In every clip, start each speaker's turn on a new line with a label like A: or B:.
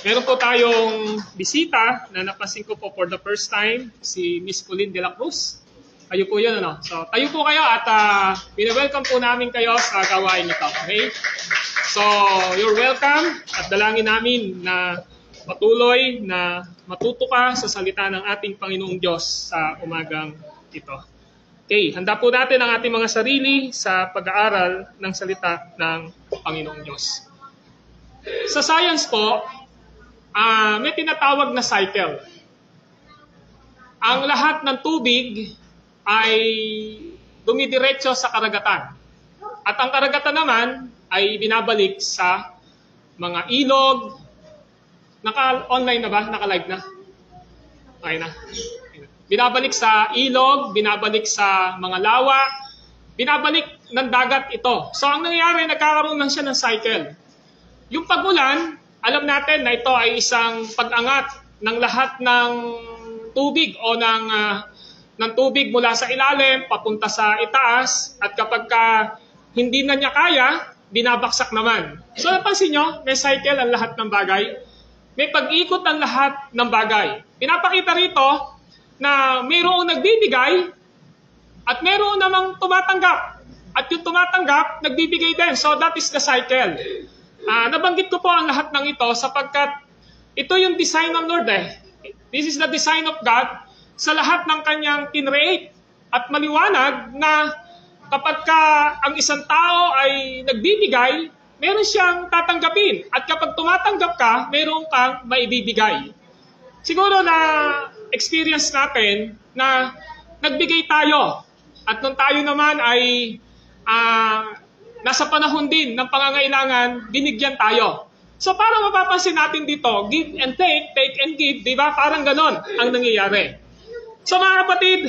A: Meron po tayong bisita na napansin ko po for the first time, si Miss Pauline de la Cruz. Kayo po yun, ano? So, tayo po kayo at welcome po namin kayo sa gawain ito. Okay? So, you're welcome at dalangin namin na patuloy na matuto ka sa salita ng ating Panginoong Diyos sa umagang ito. Okay, handa po natin ang ating mga sarili sa pag-aaral ng salita ng Panginoong Diyos. Sa science po, may tinatawag na cycle. Ang lahat ng tubig ay dumidiretso sa karagatan. At ang karagatan naman ay binabalik sa mga ilog. Naka-online na ba? Naka-live na? Okay na. Binabalik sa ilog, binabalik sa mga lawa, binabalik ng dagat ito. So ang nangyayari, nagkakaroon lang siya ng cycle. Yung pag-ulan, alam natin na ito ay isang pag-angat ng lahat ng tubig o ng tubig mula sa ilalim papunta sa itaas, at kapag hindi na niya kaya, binabaksak naman. So napansin nyo, may cycle ang lahat ng bagay. May pag-ikot ang lahat ng bagay. Pinapakita rito na mayroong nagbibigay at mayroong namang tumatanggap. At yung tumatanggap, nagbibigay din. So that is the cycle. Nabanggit ko po ang lahat ng ito sapagkat ito yung design ng Lord eh. This is the design of God sa lahat ng kanyang kinreate. At maliwanag na kapag ang isang tao ay nagbibigay, meron siyang tatanggapin. At kapag tumatanggap ka, meron kang maibibigay. Siguro na experience natin na nagbigay tayo. At nung tayo naman ay nasa panahon din ng pangangailangan, binigyan tayo. So para mapapansin natin dito, give and take and give, di ba? Parang ganon ang nangyayari. So mga kapatid,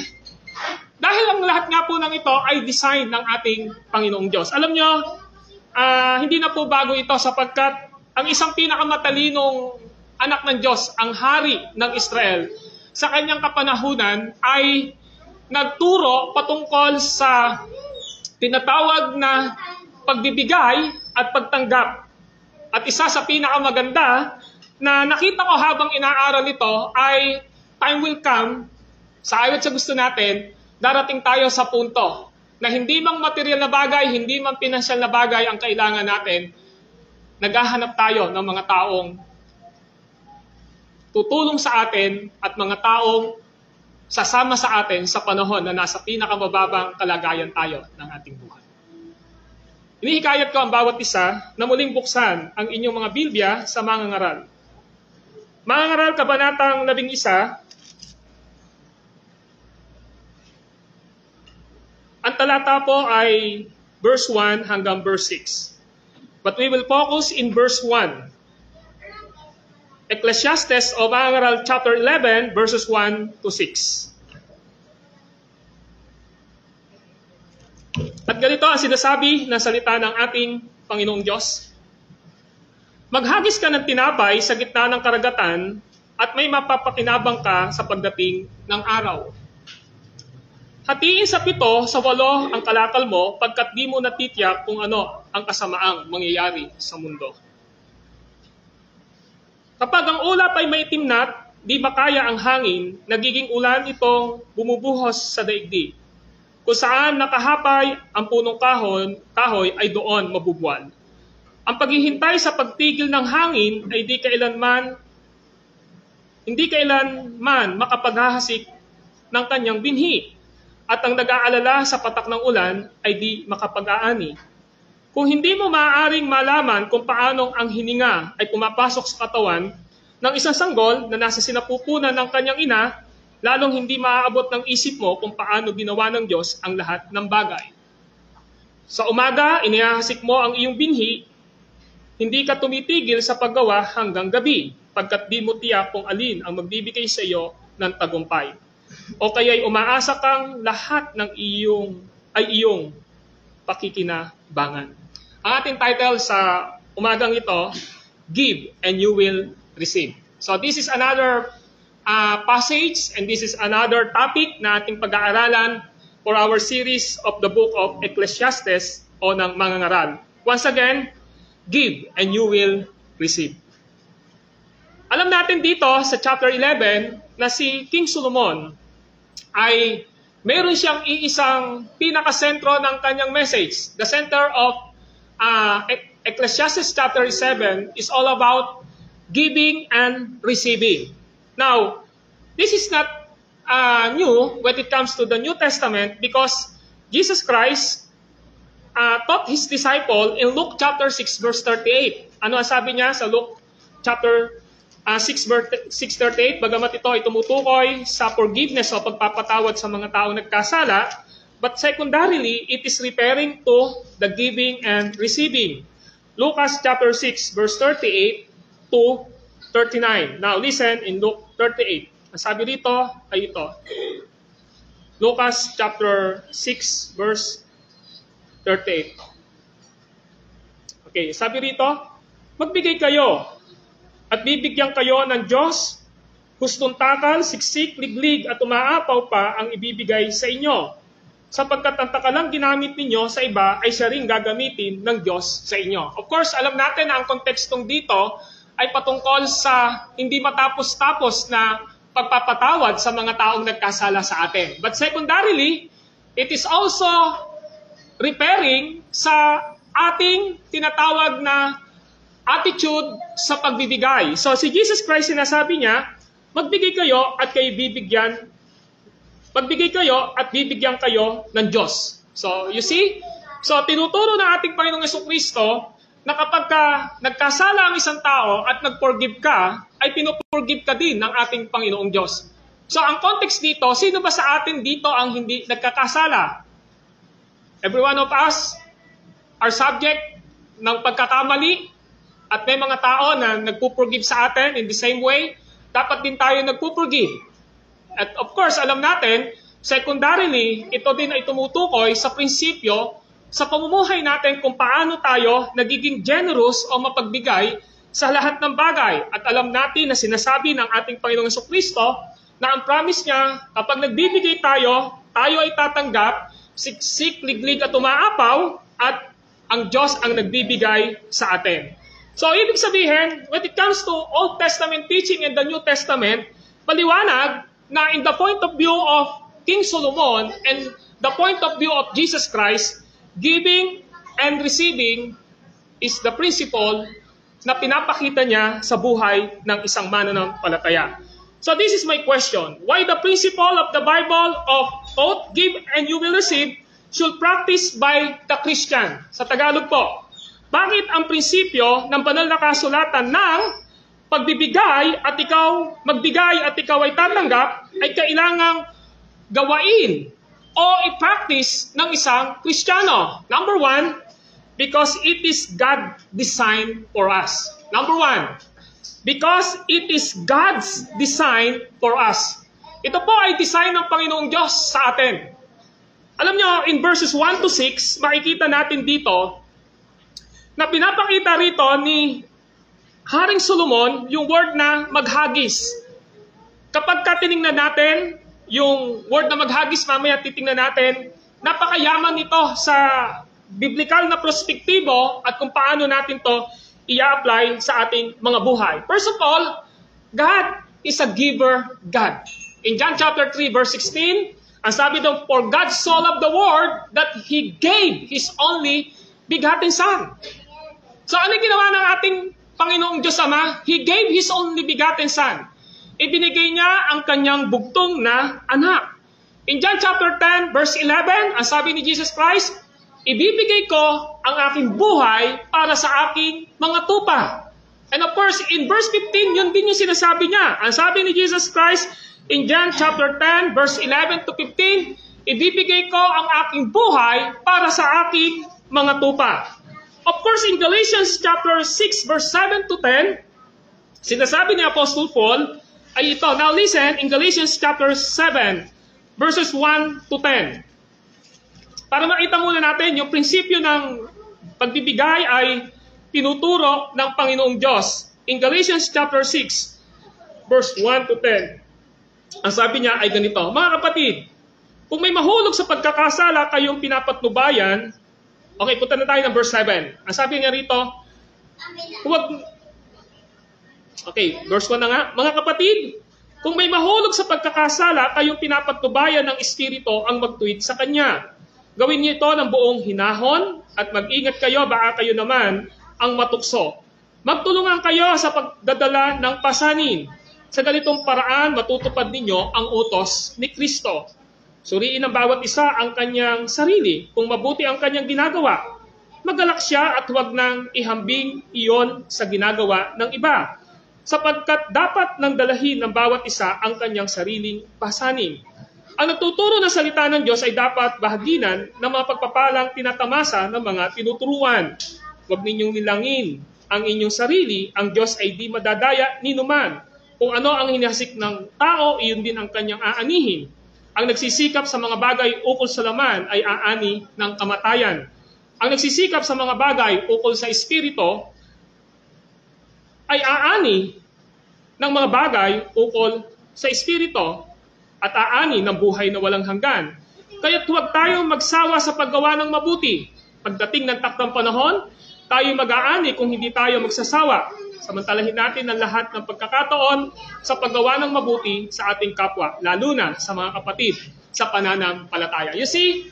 A: dahil ang lahat nga po ng ito ay design ng ating Panginoong Diyos. Alam nyo, hindi na po bago ito sapagkat ang isang pinakamatalinong anak ng Diyos, ang hari ng Israel, sa kanyang kapanahunan ay nagturo patungkol sa tinatawag na pagbibigay at pagtanggap. At isa sa pinakamaganda na nakita ko habang inaaral ito ay time will come, sa ayon sa gusto natin, darating tayo sa punto na hindi mang material na bagay, hindi mang pinansyal na bagay ang kailangan natin, naghahanap tayo ng mga taong tutulong sa atin at mga taong sasama sa atin sa panahon na nasa pinakamababang kalagayan tayo ng ating buhay. Inihikayat ko ang bawat isa na muling buksan ang inyong mga Biblia sa mga ngaral. Mga ngaral, Kabanatang 11, ang talata po ay verse 1 hanggang verse 6. But we will focus in verse 1. Ecclesiastes o mga ngaral chapter 11 verses 1 to 6. At ganito ang sinasabi ng salita ng ating Panginoong Diyos. Maghagis ka ng tinapay sa gitna ng karagatan at may mapapakinabang ka sa pagdating ng araw. Hatiin sa 7 sa 8 ang kalakal mo pagkat di mo natitiyak kung ano ang kasamaang mangyayari sa mundo. Kapag ang ulap ay maitim na, di makaya ang hangin, nagiging ulan itong bumubuhos sa daigdig. Kung saan nakahapay ang punong kahoy ay doon mabubuwal. Ang paghihintay sa pagtigil ng hangin ay hindi kailanman makapaghahasik ng kanyang binhi. At ang nag-aalala sa patak ng ulan ay di makapag-aani. Kung hindi mo maaaring malaman kung paanong ang hininga ay pumapasok sa katawan ng isang sanggol na nasa sinapupunan ng kanyang ina, lalong hindi maaabot ng isip mo kung paano ginawa ng Diyos ang lahat ng bagay. Sa umaga, inihahasik mo ang iyong binhi, hindi ka tumitigil sa paggawa hanggang gabi, pagkat di mo tiyak kung alin ang magbibigay sa iyo ng tagumpay. O kaya'y umaasa kang lahat ng iyong pakikinabangan. Ang ating title sa umagang ito, Give and You Will Receive. So this is another passage and this is another topic na ating pag-aaralan for our series of the book of Ecclesiastes o ng mga ngaral. Once again, give and you will receive. alam natin dito sa chapter 11 na si King Solomon ay meron siyang iisang pinakasentro ng kanyang message. The center of Ecclesiastes chapter 7 is all about giving and receiving. Now, this is not new when it comes to the New Testament because Jesus Christ taught His disciple in Luke chapter 6 verse 38. Ano ang sabi niya sa Luke chapter 6:38? Bagamat ito ay tumutukoy sa forgiveness o pagpapatawad sa mga taong nagkasala, but secondarily, it is referring to the giving and receiving. Lucas chapter 6 verse 38 to 39. Now listen in Luke 38. Ang sabi rito ay ito. Lucas chapter 6 verse 38. Okay, sabi rito, magbigay kayo at bibigyan kayo ng Diyos, hustong takal, siksik, liglig at umaapaw pa ang ibibigay sa inyo. Sapagkat ang takalang ginamit ninyo sa iba ay siya rin gagamitin ng Diyos sa inyo. Of course, alam natin na ang kontekstong dito ay patungkol sa hindi matapos-tapos na pagpapatawad sa mga taong nagkasala sa atin. But secondarily, it is also referring sa ating tinatawag na attitude sa pagbibigay. So si Jesus Christ sinasabi niya, magbigay kayo at kayo bibigyan. Magbigay kayo at bibigyan kayo ng Diyos. So you see? So tinuturo ng ating Panginoong Jesucristo na kapag nagkasala ang isang tao at nag-forgive ka, ay pinuforgive ka din ng ating Panginoong Diyos. So ang context dito, sino ba sa atin dito ang hindi nagkakasala? Every one of us are subject ng pagkakamali. At may mga tao na nagpo-forgive sa atin in the same way, dapat din tayo nagpo-forgive. At of course, alam natin, secondarily, ito din ay tumutukoy sa prinsipyo sa pamumuhay natin kung paano tayo nagiging generous o mapagbigay sa lahat ng bagay. At alam natin na sinasabi ng ating Panginoong Jesucristo na ang promise niya, kapag nagbibigay tayo, tayo ay tatanggap, siksik, liglig at umaapaw, at ang Diyos ang nagbibigay sa atin. So, ibig sabihin, when it comes to Old Testament teaching and the New Testament, maliwanag na in the point of view of King Solomon and the point of view of Jesus Christ, giving and receiving is the principle na pinapakita niya sa buhay ng isang mananampalataya. So, this is my question. Why the principle of the Bible of both give and you will receive should practice by the Christian? Sa Tagalog po. Bakit ang prinsipyo ng banal na kasulatan ng pagbibigay at ikaw magbigay at ikaw ay tatanggap ay kailangang gawain o i-practice ng isang Kristiyano? Number one, because it is God designed for us. Number one, because it is God's design for us. Ito po ay design ng Panginoong Diyos sa atin. Alam nyo, in verses 1 to 6, makikita natin dito na pinapakita rito ni Haring Solomon yung word na maghagis. Kapag tinignan natin yung word na maghagis, mamaya titingnan natin, napakayaman nito sa biblical na perspektibo at kung paano natin to i-apply sa ating mga buhay. First of all, God is a giver God. In John chapter 3 verse 16, ang sabi doon, for God so loved the world that He gave His only begotten Son. So ano ginawa ng ating Panginoong Diyos Ama? He gave His only begotten Son. Ibinigay niya ang kanyang bugtong na anak. In John chapter 10 verse 11, ang sabi ni Jesus Christ, ibibigay ko ang aking buhay para sa aking mga tupa. And of course, in verse 15, yun din yung sinasabi niya. Ang sabi ni Jesus Christ in John chapter 10 verse 11 to 15, ibibigay ko ang aking buhay para sa aking mga tupa. Of course, in Galatians chapter 6 verse 7 to 10, sinasabi ni Apostle Paul ay ito. Now listen, in Galatians chapter 7 verses 1 to 10. Para makita muna natin, yung prinsipyo ng pagbibigay ay tinuturo ng Panginoong Diyos. In Galatians chapter 6 verse 1 to 10, ang sabi niya ay ganito, mga kapatid, kung may mahulog sa pagkakasala kayong pinapatnubayan, okay, punta na tayo ng verse 7. Ang sabi niya rito, Okay, verse 1 na nga. Mga kapatid, kung may mahulog sa pagkakasala, kayong pinapatnubayan ng Espiritu ang magtuwid sa Kanya. Gawin niyo ito ng buong hinahon at mag-ingat kayo, baka kayo naman ang matukso. Magtulungan kayo sa pagdadala ng pasanin. Sa ganitong paraan, matutupad ninyo ang utos ni Kristo. Suriin ng bawat isa ang kanyang sarili. Kung mabuti ang kanyang ginagawa, magalak siya at huwag nang ihambing iyon sa ginagawa ng iba. Sapagkat dapat nang dalahin ng bawat isa ang kanyang sariling pasanin. Ang nagtuturo ng salita ng Diyos ay dapat bahaginan ng mga pagpapalang tinatamasa ng mga tinuturuan. Huwag ninyong nilangin ang inyong sarili, ang Diyos ay di madadaya ni numan. Kung ano ang hinahasik ng tao, iyon din ang kanyang aanihin. Ang nagsisikap sa mga bagay ukol sa laman ay aani ng kamatayan. Ang nagsisikap sa mga bagay ukol sa espiritu ay aani ng mga bagay ukol sa espiritu at aani ng buhay na walang hanggan. Kaya't huwag tayong magsawa sa paggawa ng mabuti. Pagdating ng takdang panahon, tayo mag-aani kung hindi tayo magsasawa. Samantalahin natin ang lahat ng pagkakataon sa paggawa ng mabuti sa ating kapwa, lalo na sa mga kapatid sa pananampalataya. You see,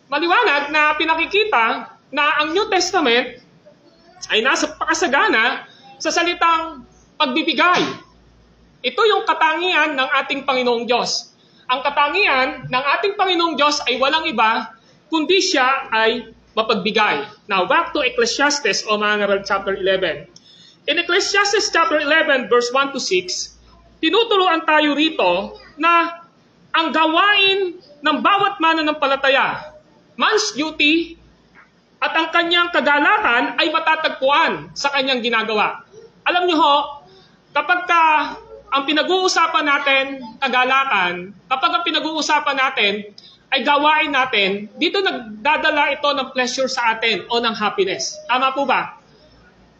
A: maliwanag na pinakikita na ang New Testament ay nasa pakasagana sa salitang pagbibigay. Ito yung katangian ng ating Panginoong Diyos. Ang katangian ng ating Panginoong Diyos ay walang iba, kundi siya ay mapagbigay. Now, back to Ecclesiastes o mga ngaral chapter 11. In Ecclesiastes chapter 11, verse 1 to 6, tinuturuan tayo rito na ang gawain ng bawat mananampalataya, man's duty, at ang kanyang kagalakan ay matatagpuan sa kanyang ginagawa. Alam niyo ho, kapag ang pinag-uusapan natin, kagalakan, kapag ang pinag-uusapan natin ay gawain natin, dito nagdadala ito ng pleasure sa atin o ng happiness. Tama po ba?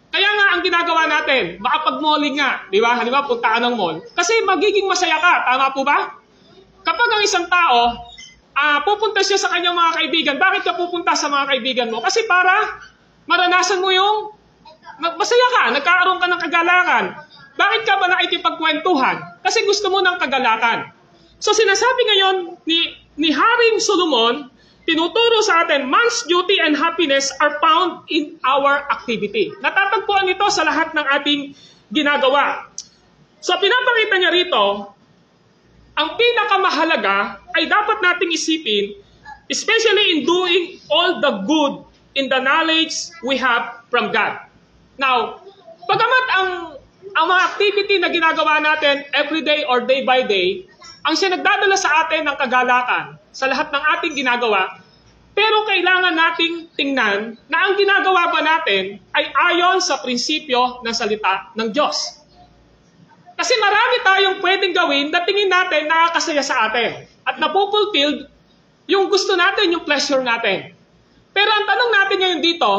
A: Kaya nga ang ginagawa natin, makapag-malling nga, di ba? Halimbawa, puntaan ng mall. Kasi magiging masaya ka, tama po ba? Kapag ang isang tao, pupunta siya sa kanyang mga kaibigan, bakit ka pupunta sa mga kaibigan mo? Kasi para maranasan mo yung masaya ka, nagkakaroon ka ng kagalakan. Bakit ka ba nakikipagkwentuhan? Kasi gusto mo ng kagalakan. So sinasabi ngayon ni Haring Solomon, tinuturo sa atin, man's duty and happiness are found in our activity. Natatagpuan ito sa lahat ng ating ginagawa. So pinapakita niya rito, ang pinakamahalaga ay dapat nating isipin, especially in doing all the good in the knowledge we have from God. Now, pagamat ang mga activity na ginagawa natin every day or day by day, ang siya nagdadala sa atin ng kagalakan sa lahat ng ating ginagawa, pero kailangan nating tingnan na ang ginagawa ba natin ay ayon sa prinsipyo ng salita ng Diyos. Kasi marami tayong pwedeng gawin na tingin natin nakakasaya sa atin at napupulfilled yung gusto natin, yung pleasure natin. Pero ang tanong natin ngayon dito,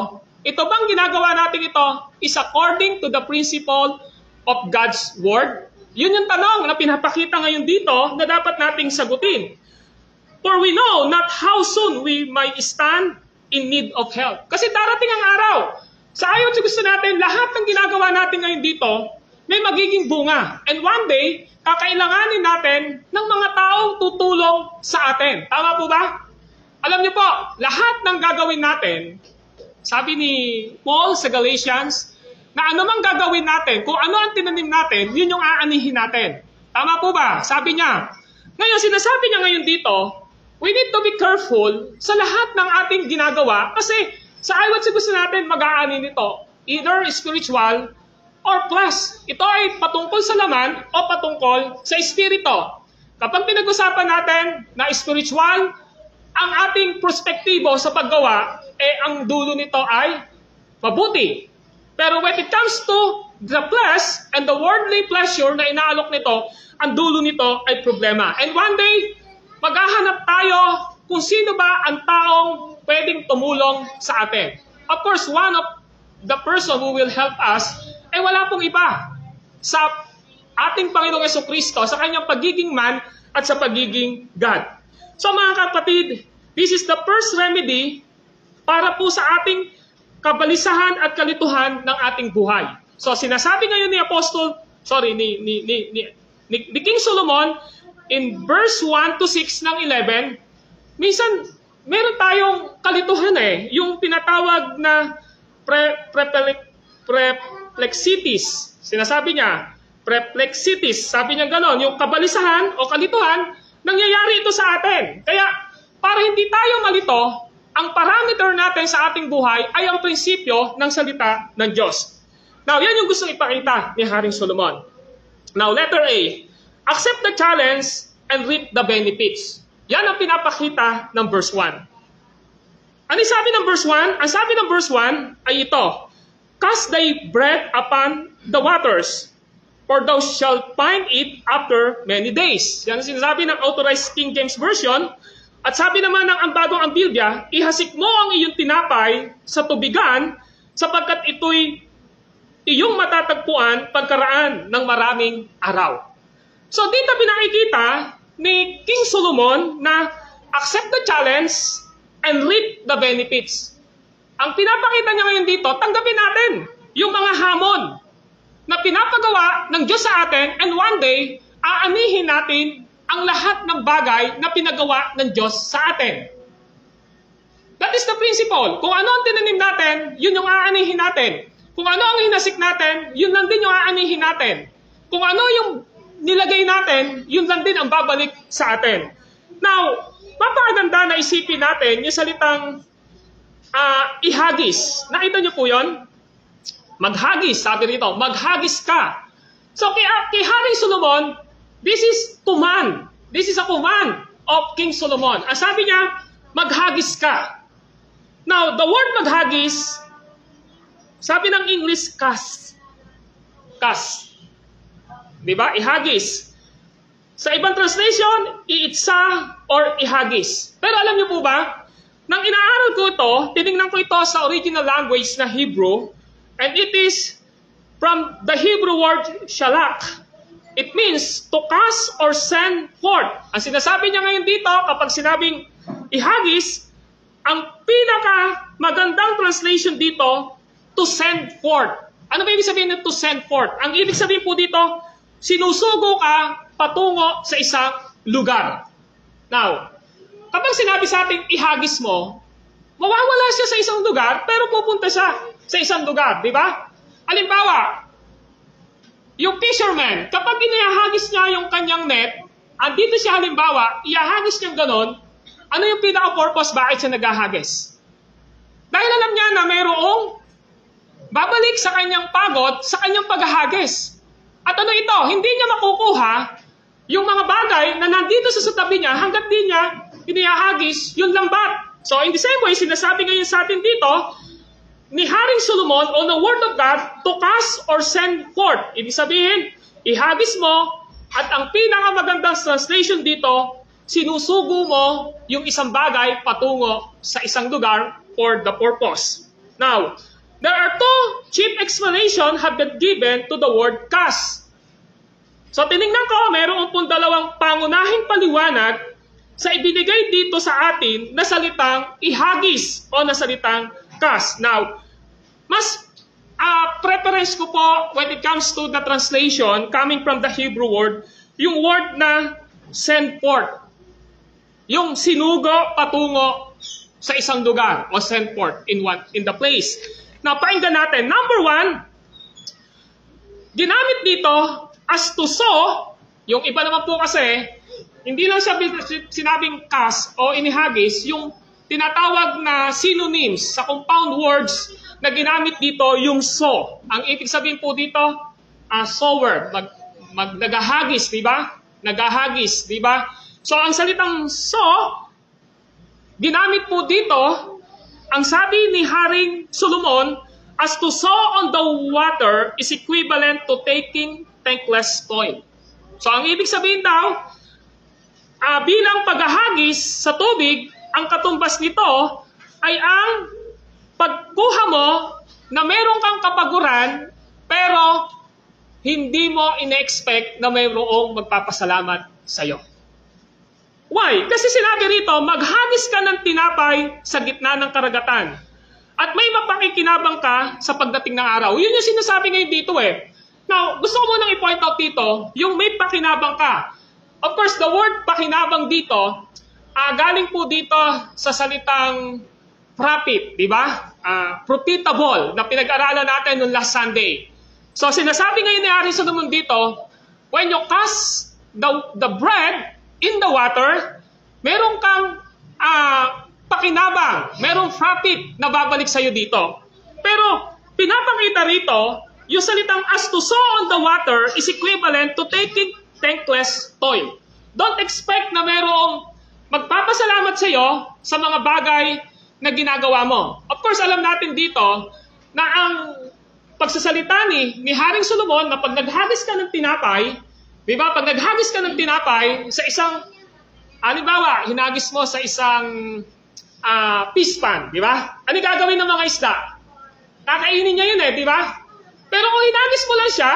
A: ito bang ginagawa natin ito is according to the principle of God's Word? Yun yung tanong na pinapakita ngayon dito na dapat nating sagutin. For we know not how soon we might stand in need of help. Kasi darating ang araw. Sa ayon sa gusto natin, lahat ng ginagawa natin ngayon dito, may magiging bunga. And one day, kakailanganin natin ng mga taong tutulong sa atin. Tama po ba? Alam niyo po, lahat ng gagawin natin, sabi ni Paul sa Galatians, na anumang gagawin natin, kung ano ang tinanim natin, yun yung aanihin natin. Tama po ba? Sabi niya. Ngayon, sinasabi niya ngayon dito, we need to be careful sa lahat ng ating ginagawa kasi sa ayon sa gusto natin mag-aani nito, either spiritual or plus. Ito ay patungkol sa laman o patungkol sa espiritu. Kapag pinag-usapan natin na spiritual, ang ating perspektibo sa paggawa, ang dulo nito ay mabuti. Pero when it comes to the flesh and the worldly pleasure na inaalok nito, ang dulo nito ay problema. And one day, maghahanap tayo kung sino ba ang taong pwedeng tumulong sa atin. Of course, one of the person who will help us ay wala pong iba sa ating Panginoong Jesucristo, sa kanyang pagiging man at sa pagiging God. So mga kapatid, this is the first remedy para po sa ating kabalisahan at kalituhan ng ating buhay. So sinasabi ngayon ni Apostol ni King Solomon in verse 1 to 6 ng 11, minsan meron tayong kalituhan yung tinatawag na perplexities. Sinasabi niya, perplexities. Sabi niya gano'n, yung kabalisahan o kalituhan, nangyayari ito sa atin. Kaya, para hindi tayo malito, ang parameter natin sa ating buhay ay ang prinsipyo ng salita ng Diyos. Now, yan yung gustong ipakita ni Haring Solomon. Now, letter A, accept the challenge and reap the benefits. Yan ang pinapakita ng verse 1. Ano sabi ng verse 1? Ang sabi ng verse 1 ay ito, cast thy bread upon the waters, for thou shalt find it after many days. Yan ang sinasabi ng Authorized King James Version. At sabi naman ng Ambagong ang Biblia, ihasik mo ang iyong tinapay sa tubigan sapagkat ito'y iyong matatagpuan pagkaraan ng maraming araw. So dito pinakikita ni King Solomon na accept the challenge and reap the benefits. Ang pinapakita niya ngayon dito, tanggapin natin yung mga hamon na pinapagawa ng Diyos sa atin, and one day, aanihin natin ang lahat ng bagay na pinagawa ng Diyos sa atin. That is the principle. Kung ano ang tinanim natin, yun yung aanihin natin. Kung ano ang hinasik natin, yun lang din yung aanihin natin. Kung ano yung nilagay natin, yun lang din ang babalik sa atin. Now, mapakaganda na isipin natin yung salitang ihagis. Nakita niyo po yun? Maghagis, sabi rito, maghagis ka. So, kay Haring Solomon, this is command. This is a command of King Solomon. Ang sabi niya, maghagis ka. Now, the word maghagis, sabi ng English, cast. Cast. Diba? Ihagis. Sa ibang translation, iitsa or ihagis. Pero alam niyo po ba, nang inaaral ko ito, tinignan ko ito sa original language na Hebrew, and it is from the Hebrew word shalak. It means to cast or send forth. Ang sinasabi niya ngayon dito, kapag sinabing ihagis, ang pinaka magandang translation dito, to send forth. Ano ba ibig sabihin ng to send forth? Ang ibig sabihin po dito, sinusugo ka patungo sa isang lugar. Now, kapag sinabi sa ating ihagis mo, mawawala siya sa isang lugar, pero pupunta siya sa isang lugar, di ba? Halimbawa, yung fisherman, kapag inihagis niya yung kanyang net, andito siya halimbawa, ihagis niya ganon, ano yung pinaka-purpose bakit siya naghahagis? Dahil alam niya na mayroong babalik sa kanyang pagod, sa kanyang paghahagis. At ano ito, hindi niya makukuha yung mga bagay na nandito sa tabi niya hanggat di niya inihagis yung lambat. So in the same way, sinasabi ngayon sa atin dito, ni Haring Solomon on the word of God to cast or send forth. Ibig sabihin, ihagis mo at ang pinakamagandang translation dito, sinusugo mo yung isang bagay patungo sa isang lugar for the purpose. Now, there are two chief explanations have been given to the word cast. So tinignan ko, mayroon pong dalawang pangunahing paliwanag sa ibinigay dito sa atin na salitang ihagis o na salitang cast. Now, mas preference ko po when it comes to the translation coming from the Hebrew word, yung word na send forth. Yung sinugo patungo sa isang lugar o send forth in the place. Now, pakinggan natin. Number one, ginamit dito as to sow. Yung iba naman po kasi, hindi lang siya sinabing cast o inihagis, yung tinatawag na synonyms sa compound words na ginamit dito, yung sow. Ang ibig sabihin po dito, sower, naghahagis, di ba? Naghahagis, di ba? So, ang salitang sow, ginamit po dito, ang sabi ni Haring Solomon, as to sow on the water is equivalent to taking thankless toil. So, ang ibig sabihin daw, bilang paghahagis sa tubig, ang katumbas nito ay ang pagkuha mo na meron kang kapaguran, pero hindi mo ine-expect na mayroong magpapasalamat sa iyo. Why? Kasi sinabi rito, maghagis ka ng tinapay sa gitna ng karagatan. At may mapakikinabang ka sa pagdating ng araw. Yun yung sinasabi ngayon dito eh. Now, gusto ko munang i-point out dito, yung may pakinabang ka. Of course, the word pakinabang dito, galing po dito sa salitang profit, di ba? Profitable, na pinag-aralan natin noong last Sunday. So, sinasabi ngayon ni Hari Solomon dito, when you cast the bread in the water, meron kang pakinabang, merong profit na babalik sa'yo dito. Pero, pinapakita rito, yung salitang as to sow on the water is equivalent to taking thankless toil. Don't expect na merong magpapasalamat sa iyo sa mga bagay na ginagawa mo. Of course, alam natin dito na ang pagsasalita ni Haring Solomon na pag naghagis ka ng tinapay, di ba? Pag naghagis ka ng tinapay sa isang, halimbawa, hinagis mo sa isang fish pan, di ba? Ano gagawin ng mga isda? Kakainin niya yun di ba? Pero kung hinagis mo lang siya,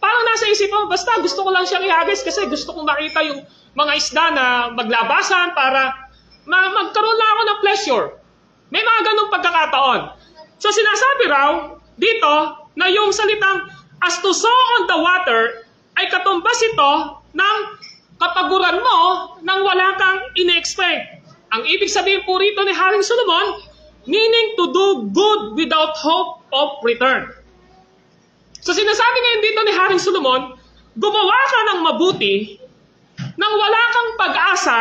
A: parang nasa isip mo, basta gusto ko lang siyang ihagis kasi gusto kong makita yung mga isda na maglabasan para magkaroon lang ako ng pleasure. May mga ganong pagkakataon. So sinasabi raw dito na yung salitang as to sow on the water ay katumbas ito ng kapaguran mo nang wala kang ine-expect. Ang ibig sabihin po rito ni Haring Solomon, meaning to do good without hope of return. So sinasabi ngayon dito ni Haring Solomon, gumawa ka ng mabuti nang wala kang pag-asa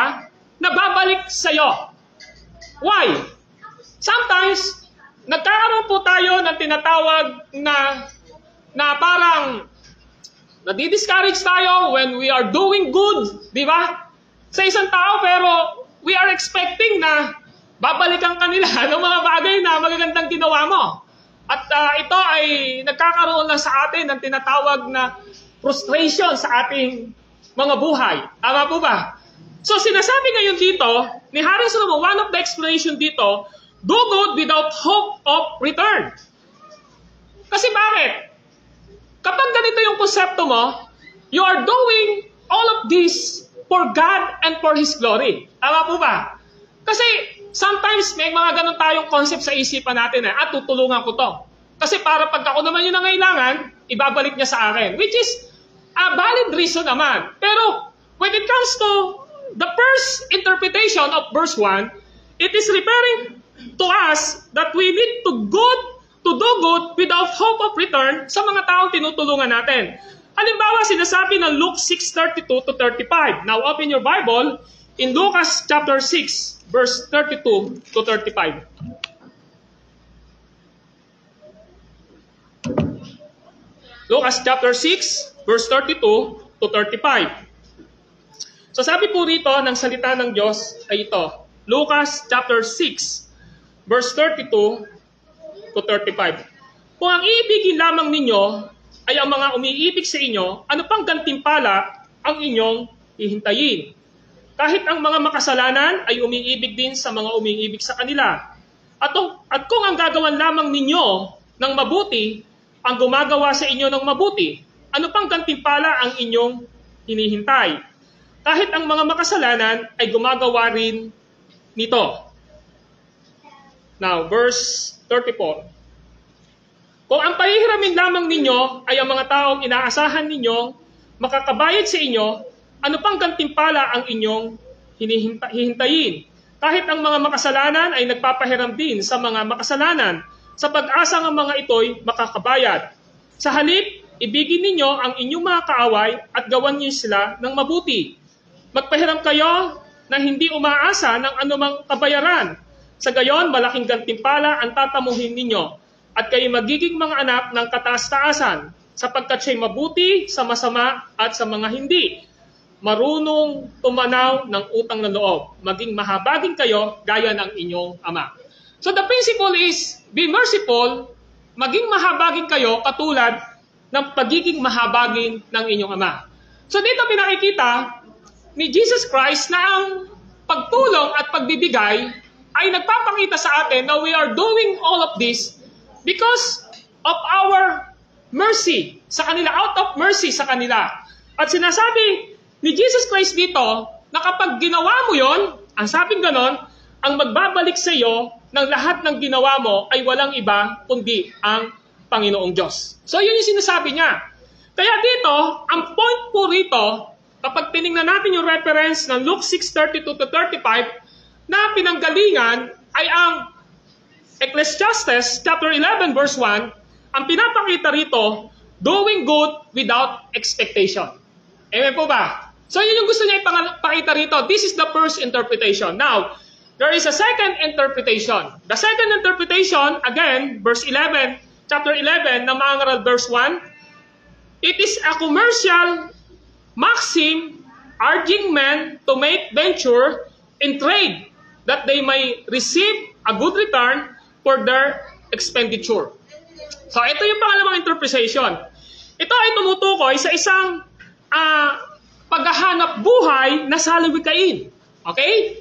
A: na babalik sa iyo. Why? Sometimes, nagkakaroon po tayo ng tinatawag na parang nadi-discourage tayo when we are doing good, di ba? Sa isang tao, pero we are expecting na babalikan kanila ng mga bagay na magagandang ginawa mo. At ito ay nagkakaroon lang sa atin ng tinatawag na frustration sa ating mga buhay. Tama po ba? So sinasabi ngayon dito, ni Haring Solomon, one of the explanation dito, do good without hope of return. Kasi bakit? Kapag ganito yung konsepto mo, you are doing all of this for God and for His glory. Tama po ba? Kasi sometimes may mga ganun tayong concept sa isipan natin tutulungan ko to. Kasi para pag ako naman yung nangailangan, ibabalik niya sa akin. Which is a valid reason naman. Pero when it comes to the first interpretation of verse 1, it is referring to us that we need to do good without hope of return sa mga taong tinutulungan natin. Halimbawa, sinasabi ng Luke 6:32 to 35. Now, open your Bible in Lucas chapter 6, verse 32 to 35. Lucas chapter 6, verse 32 to 35. So sabi po rito ng salita ng Diyos ay ito. Lucas chapter 6, verse 32 to 35. Kung ang iibigin lamang ninyo ay ang mga umiibig sa inyo, ano pang gantimpala ang inyong hihintayin? Kahit ang mga makasalanan ay umiibig din sa mga umiibig sa kanila. At kung ang gagawan lamang ninyo ng mabuti, ang gumagawa sa inyo ng mabuti, ano pang gantimpala ang inyong hinihintay? Kahit ang mga makasalanan ay gumagawa rin nito. Now, verse 34. Kung ang pahihiramin lamang ninyo ay ang mga taong inaasahan ninyong makakabayad sa inyo, ano pang gantimpala ang inyong hihintayin? Kahit ang mga makasalanan ay nagpapahiram din sa mga makasalanan, sa pag-asa ng mga ito'y makakabayad. Sa halip, ibigin ninyo ang inyong mga kaaway at gawan niyo sila ng mabuti. Magpahiram kayo na hindi umaasa ng anumang kabayaran. Sa gayon, malaking gantimpala ang tatamuhin ninyo at kayo magiging mga anak ng kataas-taasan sapagkat siya'y mabuti sa masama at sa mga hindi. Marunong tumanaw ng utang na loob. Maging mahabagin kayo gaya ng inyong ama. So the principle is, be merciful, maging mahabagin kayo katulad ng pagiging mahabagin ng inyong ama. So dito pinakikita ni Jesus Christ na ang pagtulong at pagbibigay ay nagpapakita sa atin na we are doing all of this because of our mercy sa kanila, out of mercy sa kanila. At sinasabi ni Jesus Christ dito na kapag ginawa mo yon, ang sabing ganon, ang magbabalik sa iyo ng lahat ng ginawa mo ay walang iba kundi ang Panginoong Diyos. So yun yung sinasabi niya. Kaya dito, ang point po rito, kapag tinignan natin yung reference ng Luke 6:32-35, na pinanggalingan ay ang Ecclesiastes chapter 11 verse 1, ang pinapakita rito, doing good without expectation. Amen po ba? So yun yung gusto niya ipakita rito. This is the first interpretation. Now, there is a second interpretation. The second interpretation, again, verse 11, chapter 11 ng Mangaral verse 1, it is a commercial maxim urging men to make venture in trade that they may receive a good return for their expenditure. So ito yung pangalawang interpretation. Ito ay tumutukoy sa isang paghahanap buhay na salawikain. Okay?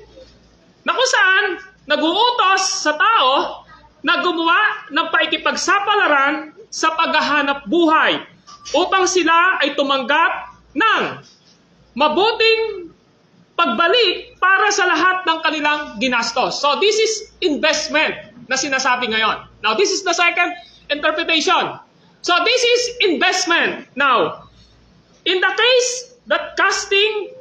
A: Na kung saan nag-uutos sa tao na gumawa ng paikipagsapalaran sa paghahanap buhay upang sila ay tumanggap ng mabuting pagbalik para sa lahat ng kanilang ginastos. So this is investment na sinasabi ngayon. Now this is the second interpretation. So this is investment. Now, in the case that casting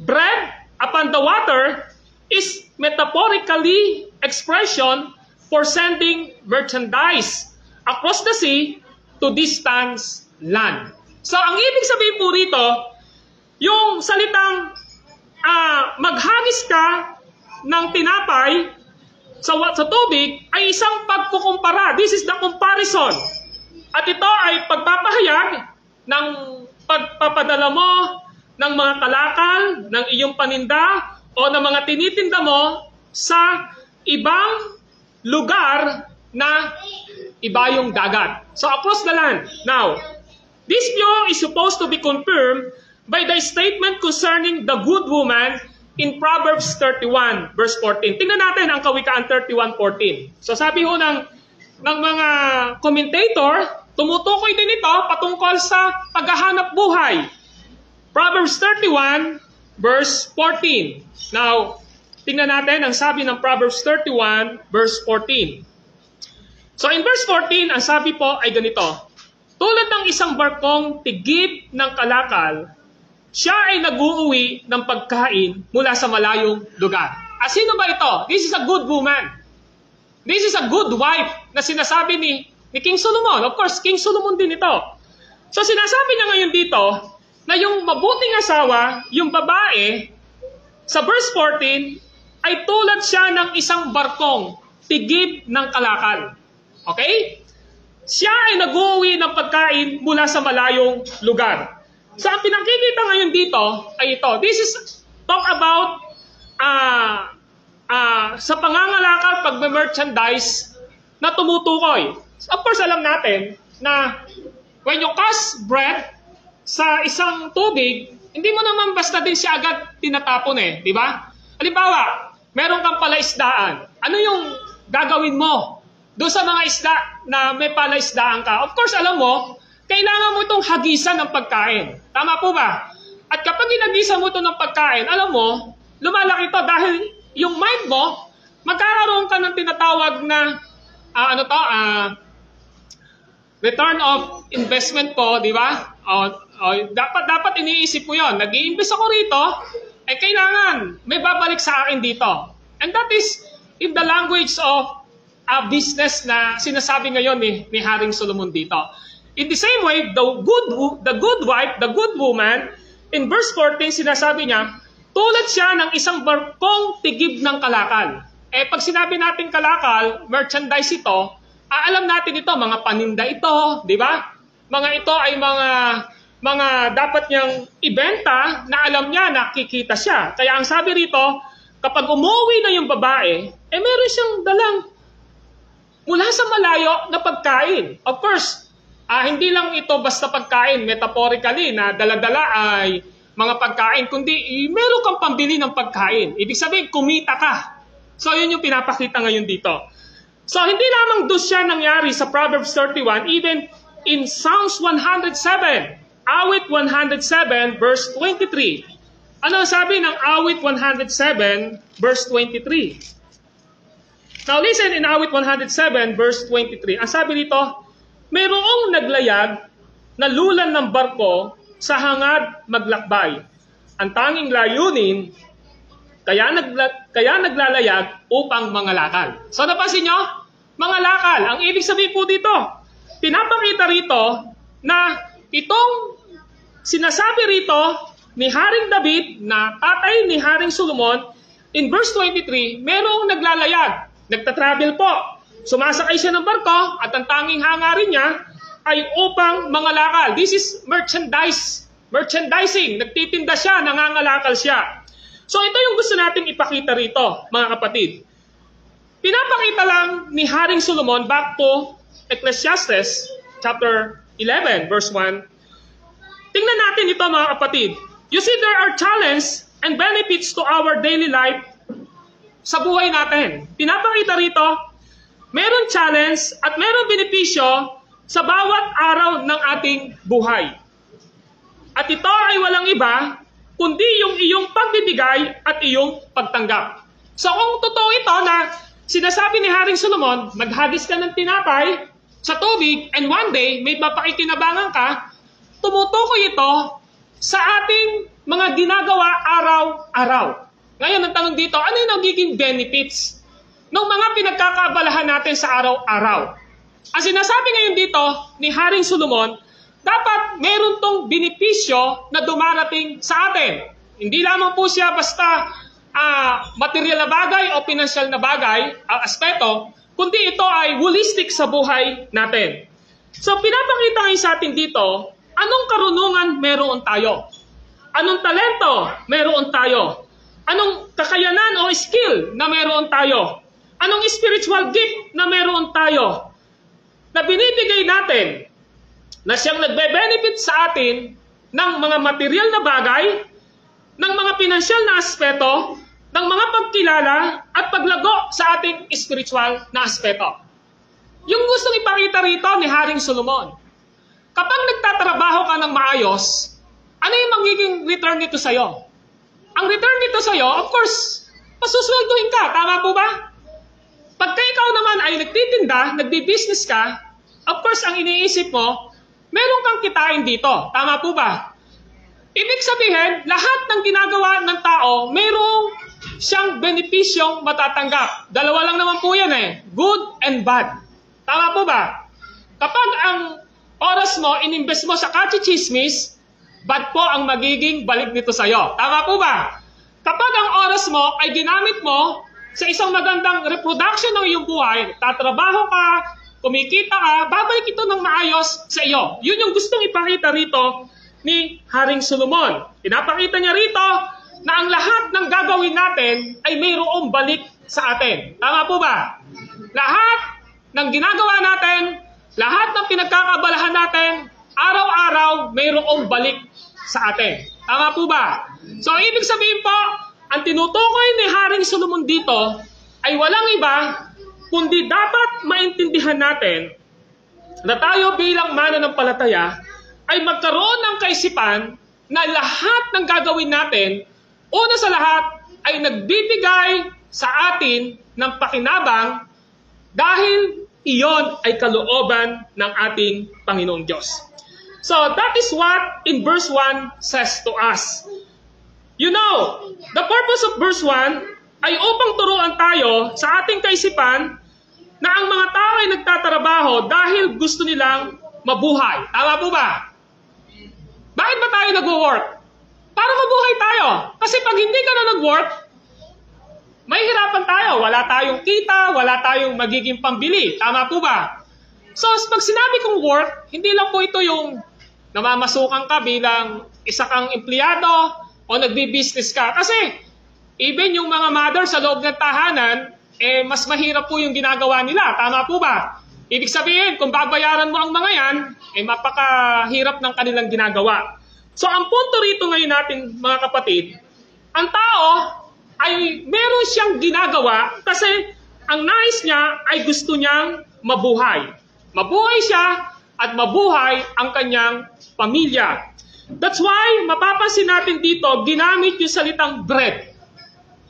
A: bread upon the water is metaphorically expression for sending merchandise across the sea to distant land. So ang ibig sabihin po rito, yung salitang maghagis ka ng tinapay sa tubig ay isang pagkukumpara. This is the comparison. At ito ay pagpapahayag ng pagpapadala mo ng mga kalakal, ng iyong paninda, o ng mga tinitinda mo sa ibang lugar na iba yung dagat. So across the land. Now, this view is supposed to be confirmed by the statement concerning the good woman in Proverbs 31 verse 14. Tingnan natin ang Kawikaan 31:14. So sabi ho ng mga commentator, tumutukoy din ito patungkol sa paghahanap buhay. Proverbs 31 verse 14. Now, tingnan natin ang sabi ng Proverbs 31 verse 14. So in verse 14, ang sabi po ay ganito, tulad ng isang barkong tigib ng kalakal, siya ay nag-uuwi ng pagkain mula sa malayong lugar. Sino ba ito? This is a good woman. This is a good wife na sinasabi ni King Solomon. Of course, King Solomon din ito. So sinasabi niya ngayon dito na yung mabuting asawa, yung babae, sa verse 14, ay tulad siya ng isang barkong tigib ng kalakal. Okay? Siya ay nag-uuwi ng pagkain mula sa malayong lugar. So ang pinakikita ngayon dito ay ito. This is talk about sa pangangalakal, pagme-merchandise na tumutukoy. Of course, alam natin na when you cast bread sa isang tubig, hindi mo naman basta din siya agad tinatapon di ba? Halimbawa, meron kang palaisdaan. Ano yung gagawin mo doon sa mga isda na may palaisdaan ka? Of course, alam mo, kailangan mo itong hagisan ng pagkain. Tama po ba? At kapag inagisa mo ito ng pagkain, alam mo, lumalaki ito dahil yung mind mo, magkakaroon ka ng tinatawag na return of investment po, di ba? Dapat iniisip mo yon. Nag-i-invest ako rito, kailangan may babalik sa akin dito. And that is in the language of business na sinasabi ngayon ni Haring Solomon dito. In the same way, the good wife, the good woman, in verse 14, sinasabi niya, tulad siya ng isang barkong tigib ng kalakal. Pag sinabi natin kalakal, merchandise ito, alam natin ito, mga paninda ito, di ba? Mga ito ay mga dapat niyang ibenta na alam niya na kikita siya. Kaya ang sabi rito, kapag umuwi na yung babae, meron siyang dalang mula sa malayo na pagkain. Of course, hindi lang ito basta pagkain, metaphorically, na dala-dala ay mga pagkain, kundi meron kang pambili ng pagkain. Ibig sabihin, kumita ka. So, yun yung pinapakita ngayon dito. So, hindi lamang doon siya nangyari sa Proverbs 31, even in Psalms 107, Awit 107, verse 23. Ano ang sabi ng Awit 107, verse 23? Now, listen in Awit 107, verse 23. Ang sabi dito, mayroong naglayag nalulan ng barko sa hangad maglakbay. Ang tanging layunin, kaya naglalayag upang mangalakal. So napansin nyo? Mangalakal. Ang ibig sabihin po dito, pinapakita rito na itong sinasabi rito ni Haring David na tatay ni Haring Solomon, in verse 23, merong naglalayag, nagtatravel po. Sumasakay siya ng barko at ang tanging hangarin niya ay upang mangalakal. This is merchandising. Nagtitinda siya, nangangalakal siya. So ito yung gusto nating ipakita rito, mga kapatid. Pinapakita lang ni Haring Solomon, back to Ecclesiastes chapter 11, verse 1. Tingnan natin ito, mga kapatid. You see, there are challenges and benefits to our daily life sa buhay natin. Pinapakita rito, meron challenge at meron benepisyo sa bawat araw ng ating buhay. At ito ay walang iba, kundi yung iyong pagbibigay at iyong pagtanggap. So kung totoo ito na sinasabi ni Haring Solomon, maghagis ka ng tinapay sa tubig and one day may mapakikinabangan ka, tumutukoy ito sa ating mga ginagawa araw-araw. Ngayon, ang tanong dito, ano yung nagiging benefits ng mga pinagkakaabalahan natin sa araw-araw? Ang sinasabi ngayon dito ni Haring Solomon, dapat meron tong benepisyo na dumarating sa atin. Hindi lamang po siya basta material na bagay o pinansyal na bagay, ang aspeto, kundi ito ay holistic sa buhay natin. So, pinapakita ngayon sa atin dito, anong karunungan meron tayo? Anong talento meron tayo? Anong kakayanan o skill na meron tayo? Anong spiritual gift na meron tayo? Na binibigay natin, na siyang nagbe-benefit sa atin ng mga material na bagay, ng mga pinansyal na aspeto, ng mga pagkilala at paglago sa ating spiritual na aspeto. Yung gustong ipakita rito ni Haring Solomon, kapag nagtatrabaho ka ng maayos, ano yung magiging return nito sa'yo? Ang return nito sa'yo, of course, pasusweldohin ka. Tama po ba? Pagka ikaw naman ay nagtitinda, nagbi-business ka, of course, ang iniisip mo, meron kang kitain dito. Tama po ba? Ibig sabihin, lahat ng ginagawa ng tao, merong siyang benepisyong matatanggap. Dalawa lang naman po yan good and bad. Tama po ba? Kapag ang oras mo, inimbest mo sa kachichismis, bad po ang magiging balik nito sa'yo. Tama po ba? Kapag ang oras mo ay ginamit mo sa isang magandang reproduction ng iyong buhay, tatrabaho ka, kumikita ka, babalik ito ng maayos sa iyo. Yun yung gustong ipakita rito ni Haring Solomon. Pinapakita niya rito na ang lahat ng gagawin natin ay mayroong balik sa atin. Tama po ba? Lahat ng ginagawa natin, lahat ng pinagkakabalahan natin, araw-araw mayroong balik sa atin. Tama po ba? So, ibig sabihin po, ang tinutukoy ni Haring Solomon dito ay walang iba, kundi dapat maintindihan natin na tayo bilang mananampalataya ay magkaroon ng kaisipan na lahat ng gagawin natin, una sa lahat, ay nagbibigay sa atin ng pakinabang dahil iyon ay kalooban ng ating Panginoong Diyos. So, that is what in verse 1 says to us. You know, the purpose of verse 1 ay upang turuan tayo sa ating kaisipan na ang mga tao ay nagtatrabaho dahil gusto nilang mabuhay. Tama po ba? Bakit ba tayo nag-work? Para mabuhay tayo. Kasi pag hindi ka na nag-work, may hirapan tayo. Wala tayong kita, wala tayong magiging pambili. Tama po ba? So, pag sinabi kong work, hindi lang po ito yung namamasukan ka bilang isa kang empleyado o nagbi-business ka. Kasi, even yung mga mother sa loob ng tahanan, mas mahirap po yung ginagawa nila. Tama po ba? Ibig sabihin, kung babayaran mo ang mga yan, mapakahirap ng kanilang ginagawa. So, ang punto rito ngayon natin, mga kapatid, ang tao ay meron siyang ginagawa kasi ang nais niya ay gusto niyang mabuhay. Mabuhay siya at mabuhay ang kanyang pamilya. That's why, mapapansin natin dito, ginamit yung salitang bread.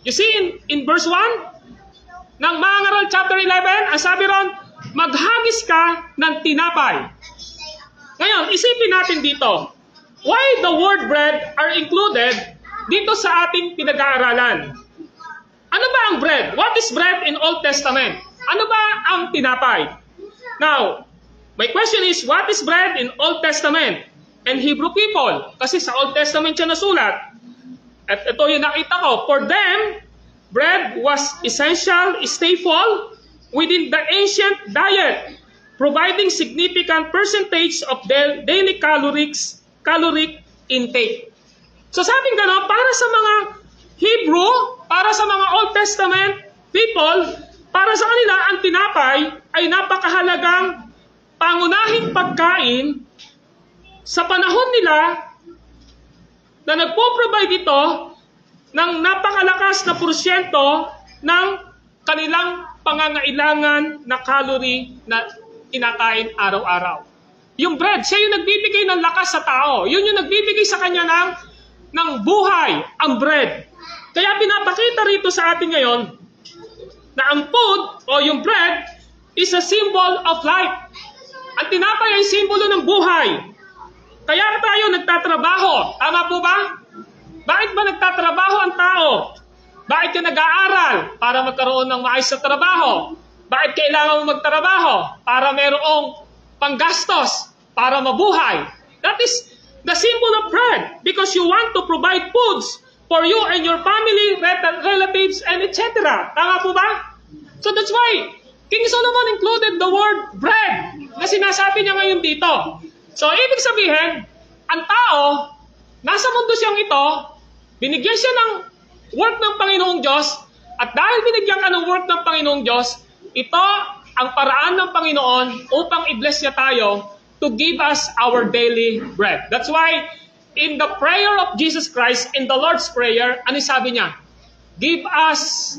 A: You see, in verse 1, ng Mga Ngaral chapter 11, ang sabi ron, maghagis ka ng tinapay. Ngayon, isipin natin dito, why the word bread are included dito sa ating pinag-aaralan? Ano ba ang bread? What is bread in Old Testament? Ano ba ang tinapay? Now, my question is, what is bread in Old Testament? And Hebrew people, kasi sa Old Testament siya nasulat. At ito yung nakita ko, for them, bread was essential staple within the ancient diet, providing significant percentage of their daily caloric intake. So sabing gano'n, para sa mga Hebrew, para sa mga Old Testament people, para sa kanila ang tinapay ay napakahalagang pangunahing pagkain sa panahon nila na nagpo-provide ito ng napakalakas na porsyento ng kanilang pangangailangan na calorie na kinakain araw-araw. Yung bread, siya yung nagbibigay ng lakas sa tao. Yun yung nagbibigay sa kanya ng buhay, ang bread. Kaya pinapakita rito sa atin ngayon na ang food o yung bread is a symbol of life. Ang tinapay ay simbolo ng buhay. Kaya tayo nagtatrabaho. Tama po ba? Bakit ba nagtatrabaho ang tao? Bakit ka nag-aaral? Para magkaroon ng maayos na trabaho. Bakit kailangan mo magtrabaho? Para merong panggastos, para mabuhay. That is the symbol of bread because you want to provide foods for you and your family, relatives, and etc. Tama po ba? So that's why King Solomon included the word bread na sinasabi niya ngayon dito. So ibig sabihin, ang tao, nasa mundo siyang ito, binigyan siya ng work ng Panginoong Diyos, at dahil binigyan ka ng work ng Panginoong Diyos, ito ang paraan ng Panginoon upang i-bless niya tayo to give us our daily bread. That's why in the prayer of Jesus Christ, in the Lord's Prayer, ano sabi niya? Give us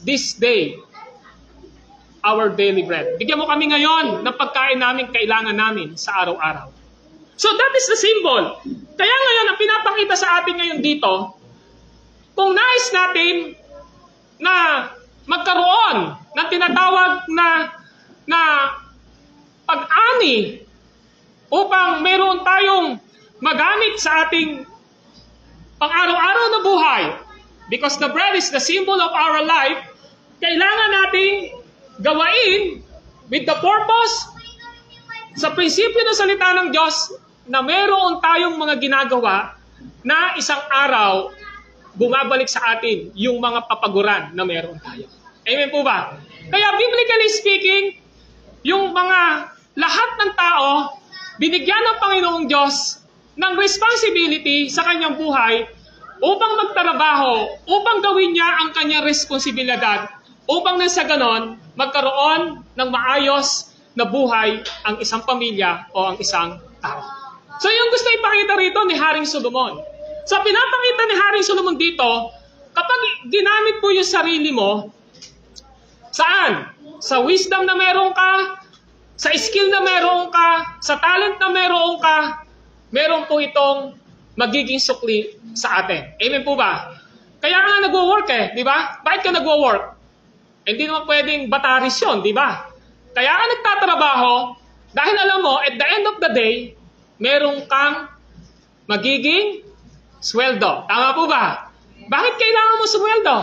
A: this day our daily bread. Bigyan mo kami ngayon ng pagkain namin kailangan namin sa araw-araw. So that is the symbol. Kaya ngayon, ang pinapakita sa atin ngayon dito, kung nais natin na magkaroon ng tinatawag na pag-ani upang meron tayong magamit sa ating pang-araw-araw na buhay, because the bread is the symbol of our life, kailangan nating gawain with the purpose sa prinsipyo ng salita ng Diyos na meron tayong mga ginagawa na isang araw bumabalik sa atin yung mga papaguran na meron tayo. Amen po ba? Kaya biblically speaking, yung mga lahat ng tao, binigyan ng Panginoong Diyos ng responsibility sa kanyang buhay upang magtrabaho, upang gawin niya ang kanyang responsibilidad, upang nang sa ganon, magkaroon ng maayos na buhay ang isang pamilya o ang isang tao. So yung gusto ipakita rito ni Haring Solomon. So pinapakita ni Haring Solomon dito, kapag ginamit mo yung sarili mo, saan? Sa wisdom na meron ka, sa skill na meron ka, sa talent na meron ka, meron po itong magiging sukli sa atin. Amen po ba? Kaya ka nga nagwo-work di ba? Bakit ka nagwo-work? Hindi naman pwedeng bataris yun, di ba? Kaya ka nagtatrabaho, dahil alam mo, at the end of the day, meron kang magiging sweldo. Tama po ba? Bakit kailangan mo sweldo?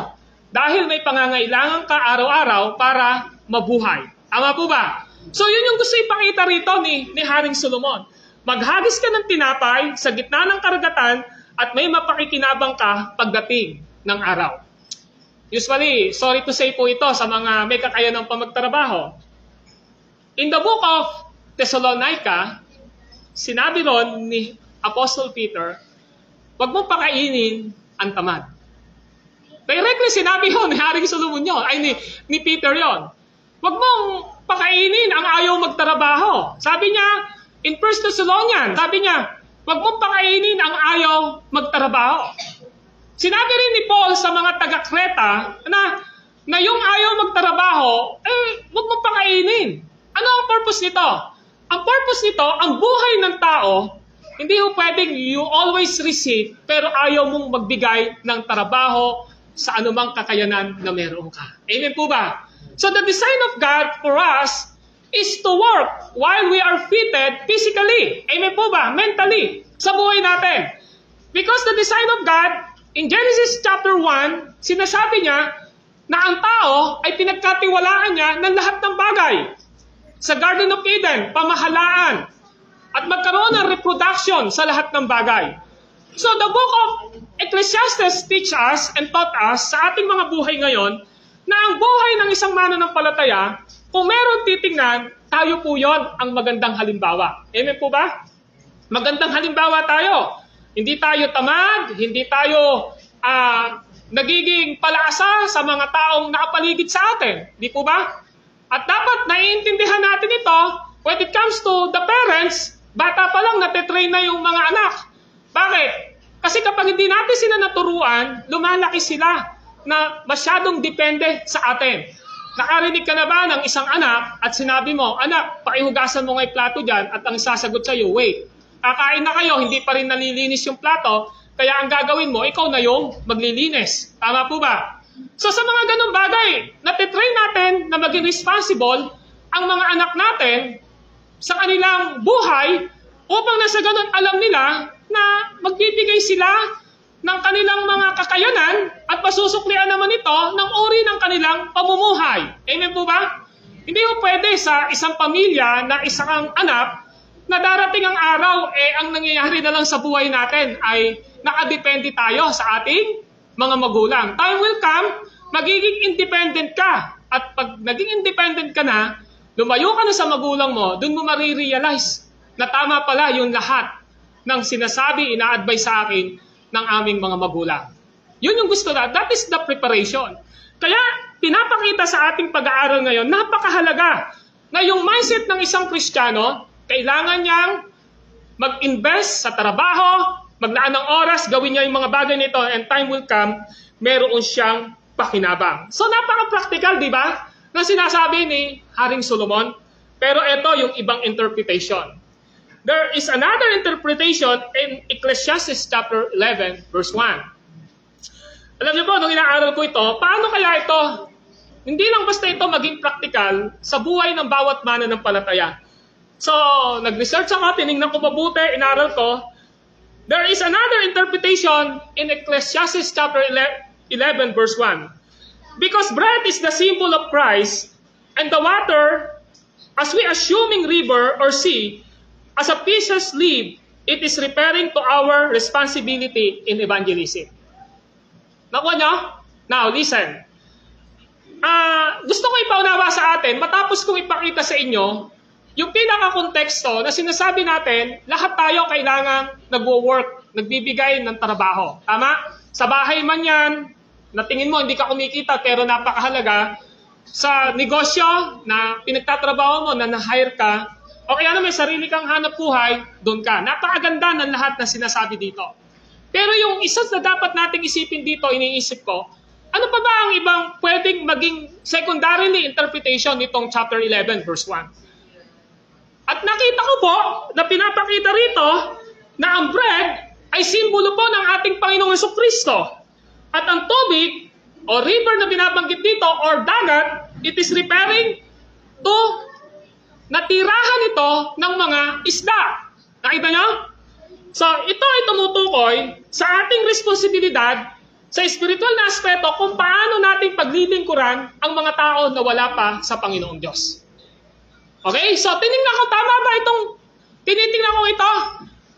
A: Dahil may pangangailangan ka araw-araw para mabuhay. Tama po ba? So yun yung gusto ipakita rito ni Haring Solomon. Maghagis ka ng tinapay sa gitna ng karagatan at may mapakikinabang ka pagdating ng araw. Usually, sorry to say po ito sa mga may kakayanang pamagtrabaho. In the book of Thessalonica, sinabi ron ni Apostle Peter, huwag mong pakainin ang tamad. Directly sinabi yun ni Haring Solomon yun, ay ni Peter yon. Huwag mong pakainin ang ayaw magtrabaho. Sabi niya, in 1 Thessalonians, sabi niya, huwag mong pakainin ang ayaw magtrabaho. Sinabi rin ni Paul sa mga taga-Creta na yung ayaw magtrabaho, huwag mong pakainin. Ano ang purpose nito? Ang purpose nito, ang buhay ng tao, hindi mo pwedeng you always receive, pero ayaw mong magbigay ng trabaho sa anumang kakayanan na meron ka. Amen po ba? So the design of God for us is to work while we are fitted physically. Amen po ba? Mentally. Sa buhay natin. Because the design of God, in Genesis chapter 1, sinasabi niya na ang tao ay pinagkatiwalaan niya ng lahat ng bagay. Sa Garden of Eden, pamahalaan, at magkaroon ng reproduction sa lahat ng bagay. So the book of Ecclesiastes teach us and taught us sa ating mga buhay ngayon na ang buhay ng isang mananampalataya, kung meron titingnan, tayo po yon ang magandang halimbawa. Amen po ba? Magandang halimbawa tayo. Hindi tayo tamad, hindi tayo nagiging palaasa sa mga taong nakapaligid sa atin. Di po ba? At dapat naiintindihan natin ito when it comes to the parents, bata pa lang natitrain na yung mga anak. Bakit? Kasi kapag hindi natin sila naturuan, lumalaki sila na masyadong depende sa atin. Nakarinig ka na ba ng isang anak at sinabi mo, anak, pakihugasan mo nga yung plato dyan, at ang sasagot sa'yo, wait, kakain na kayo, hindi pa rin nalilinis yung plato, kaya ang gagawin mo, ikaw na yung maglilinis. Tama po ba? So sa mga ganung bagay, natitrain natin na maging responsible ang mga anak natin sa kanilang buhay upang nasa ganun alam nila na magbibigay sila ng kanilang mga kakayanan at masusuklian naman ito ng uri ng kanilang pamumuhay. Amen po ba? Hindi po pwede sa isang pamilya na isang anak na darating ang araw, ang nangyayari na lang sa buhay natin ay nakadepende tayo sa ating mga magulang. Time will come, magiging independent ka. At pag naging independent ka na, lumayo ka na sa magulang mo, dun mo marirealize na tama pala yung lahat ng sinasabi, ina-advise sa akin ng aming mga magulang. Yun yung gusto na. That is the preparation. Kaya, pinapakita sa ating pag-aaral ngayon, napakahalaga na yung mindset ng isang Kristiyano, kailangan niyang mag-invest sa trabaho, maglaan ng oras, gawin niya yung mga bagay nito, and time will come, meron siyang pakinabang. So, napaka-practical, di ba? Na sinasabi ni Haring Solomon. Pero ito yung ibang interpretation. There is another interpretation in Ecclesiastes chapter 11, verse 1. Alam niyo po, nung inaaral ko ito, paano kaya ito? Hindi lang basta ito maging practical sa buhay ng bawat mananampalataya. So, nag-research ako, tinignan ko mabuti, inaral ko. There is another interpretation in Ecclesiastes chapter 11, verse 1. Because bread is the symbol of Christ, and the water, as we assuming river or sea, as a precious leaf, it is referring to our responsibility in evangelism. Nakuha nyo? Now, listen. Gusto ko ipaunawa sa atin, matapos kong ipakita sa inyo, yung pinaka-konteksto na sinasabi natin, lahat tayo kailangan nagwo-work, nagbibigay ng trabaho. Tama? Sa bahay man yan, na tingin mo hindi ka kumikita pero napakahalaga. Sa negosyo na pinagtatrabaho mo, na na-hire ka, o kaya na may sarili kang hanap buhay, doon ka. Napakaganda ng lahat na sinasabi dito. Pero yung isa na dapat nating isipin dito, iniisip ko, ano pa ba ang ibang pwedeng maging secondarily interpretation nitong chapter 11, verse 1? At nakita ko po na pinapakita rito na ang bread ay simbolo po ng ating Panginoong Jesucristo. At ang tubig o river na binabanggit dito or dagat, it is referring to natirahan ito ng mga isda. Nakita nyo? So ito ay tumutukoy sa ating responsibilidad sa spiritual na aspeto kung paano nating paglilingkuran ang mga tao na wala pa sa Panginoong Diyos. Okay? So, tinignan ko, tama ba itong tinitingnan ko ito?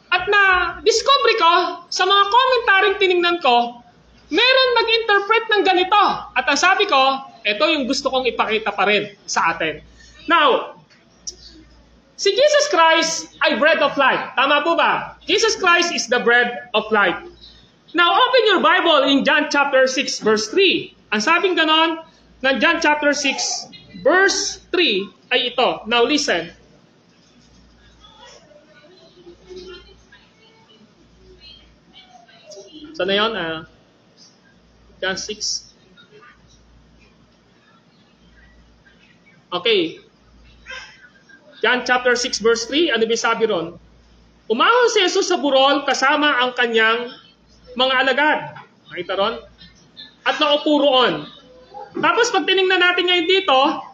A: At na-discover ko, sa mga komentaryong tinignan ko, meron nag-interpret ng ganito. At ang sabi ko, ito yung gusto kong ipakita pa rin sa atin. Now, si Jesus Christ ay bread of life. Tama po ba? Jesus Christ is the bread of life. Now, open your Bible in John chapter 6, verse 3. Ang sabing ganon, ng John chapter 6, verse 3, ay ito. Now listen. Saan na yun? John 6. Okay. John chapter 6 verse 3, ano sabi ron? Umahon si Jesus sa burol kasama ang kanyang mga alagad. Nakita ron? At naupo roon. Tapos pag tinignan natin ngayon dito,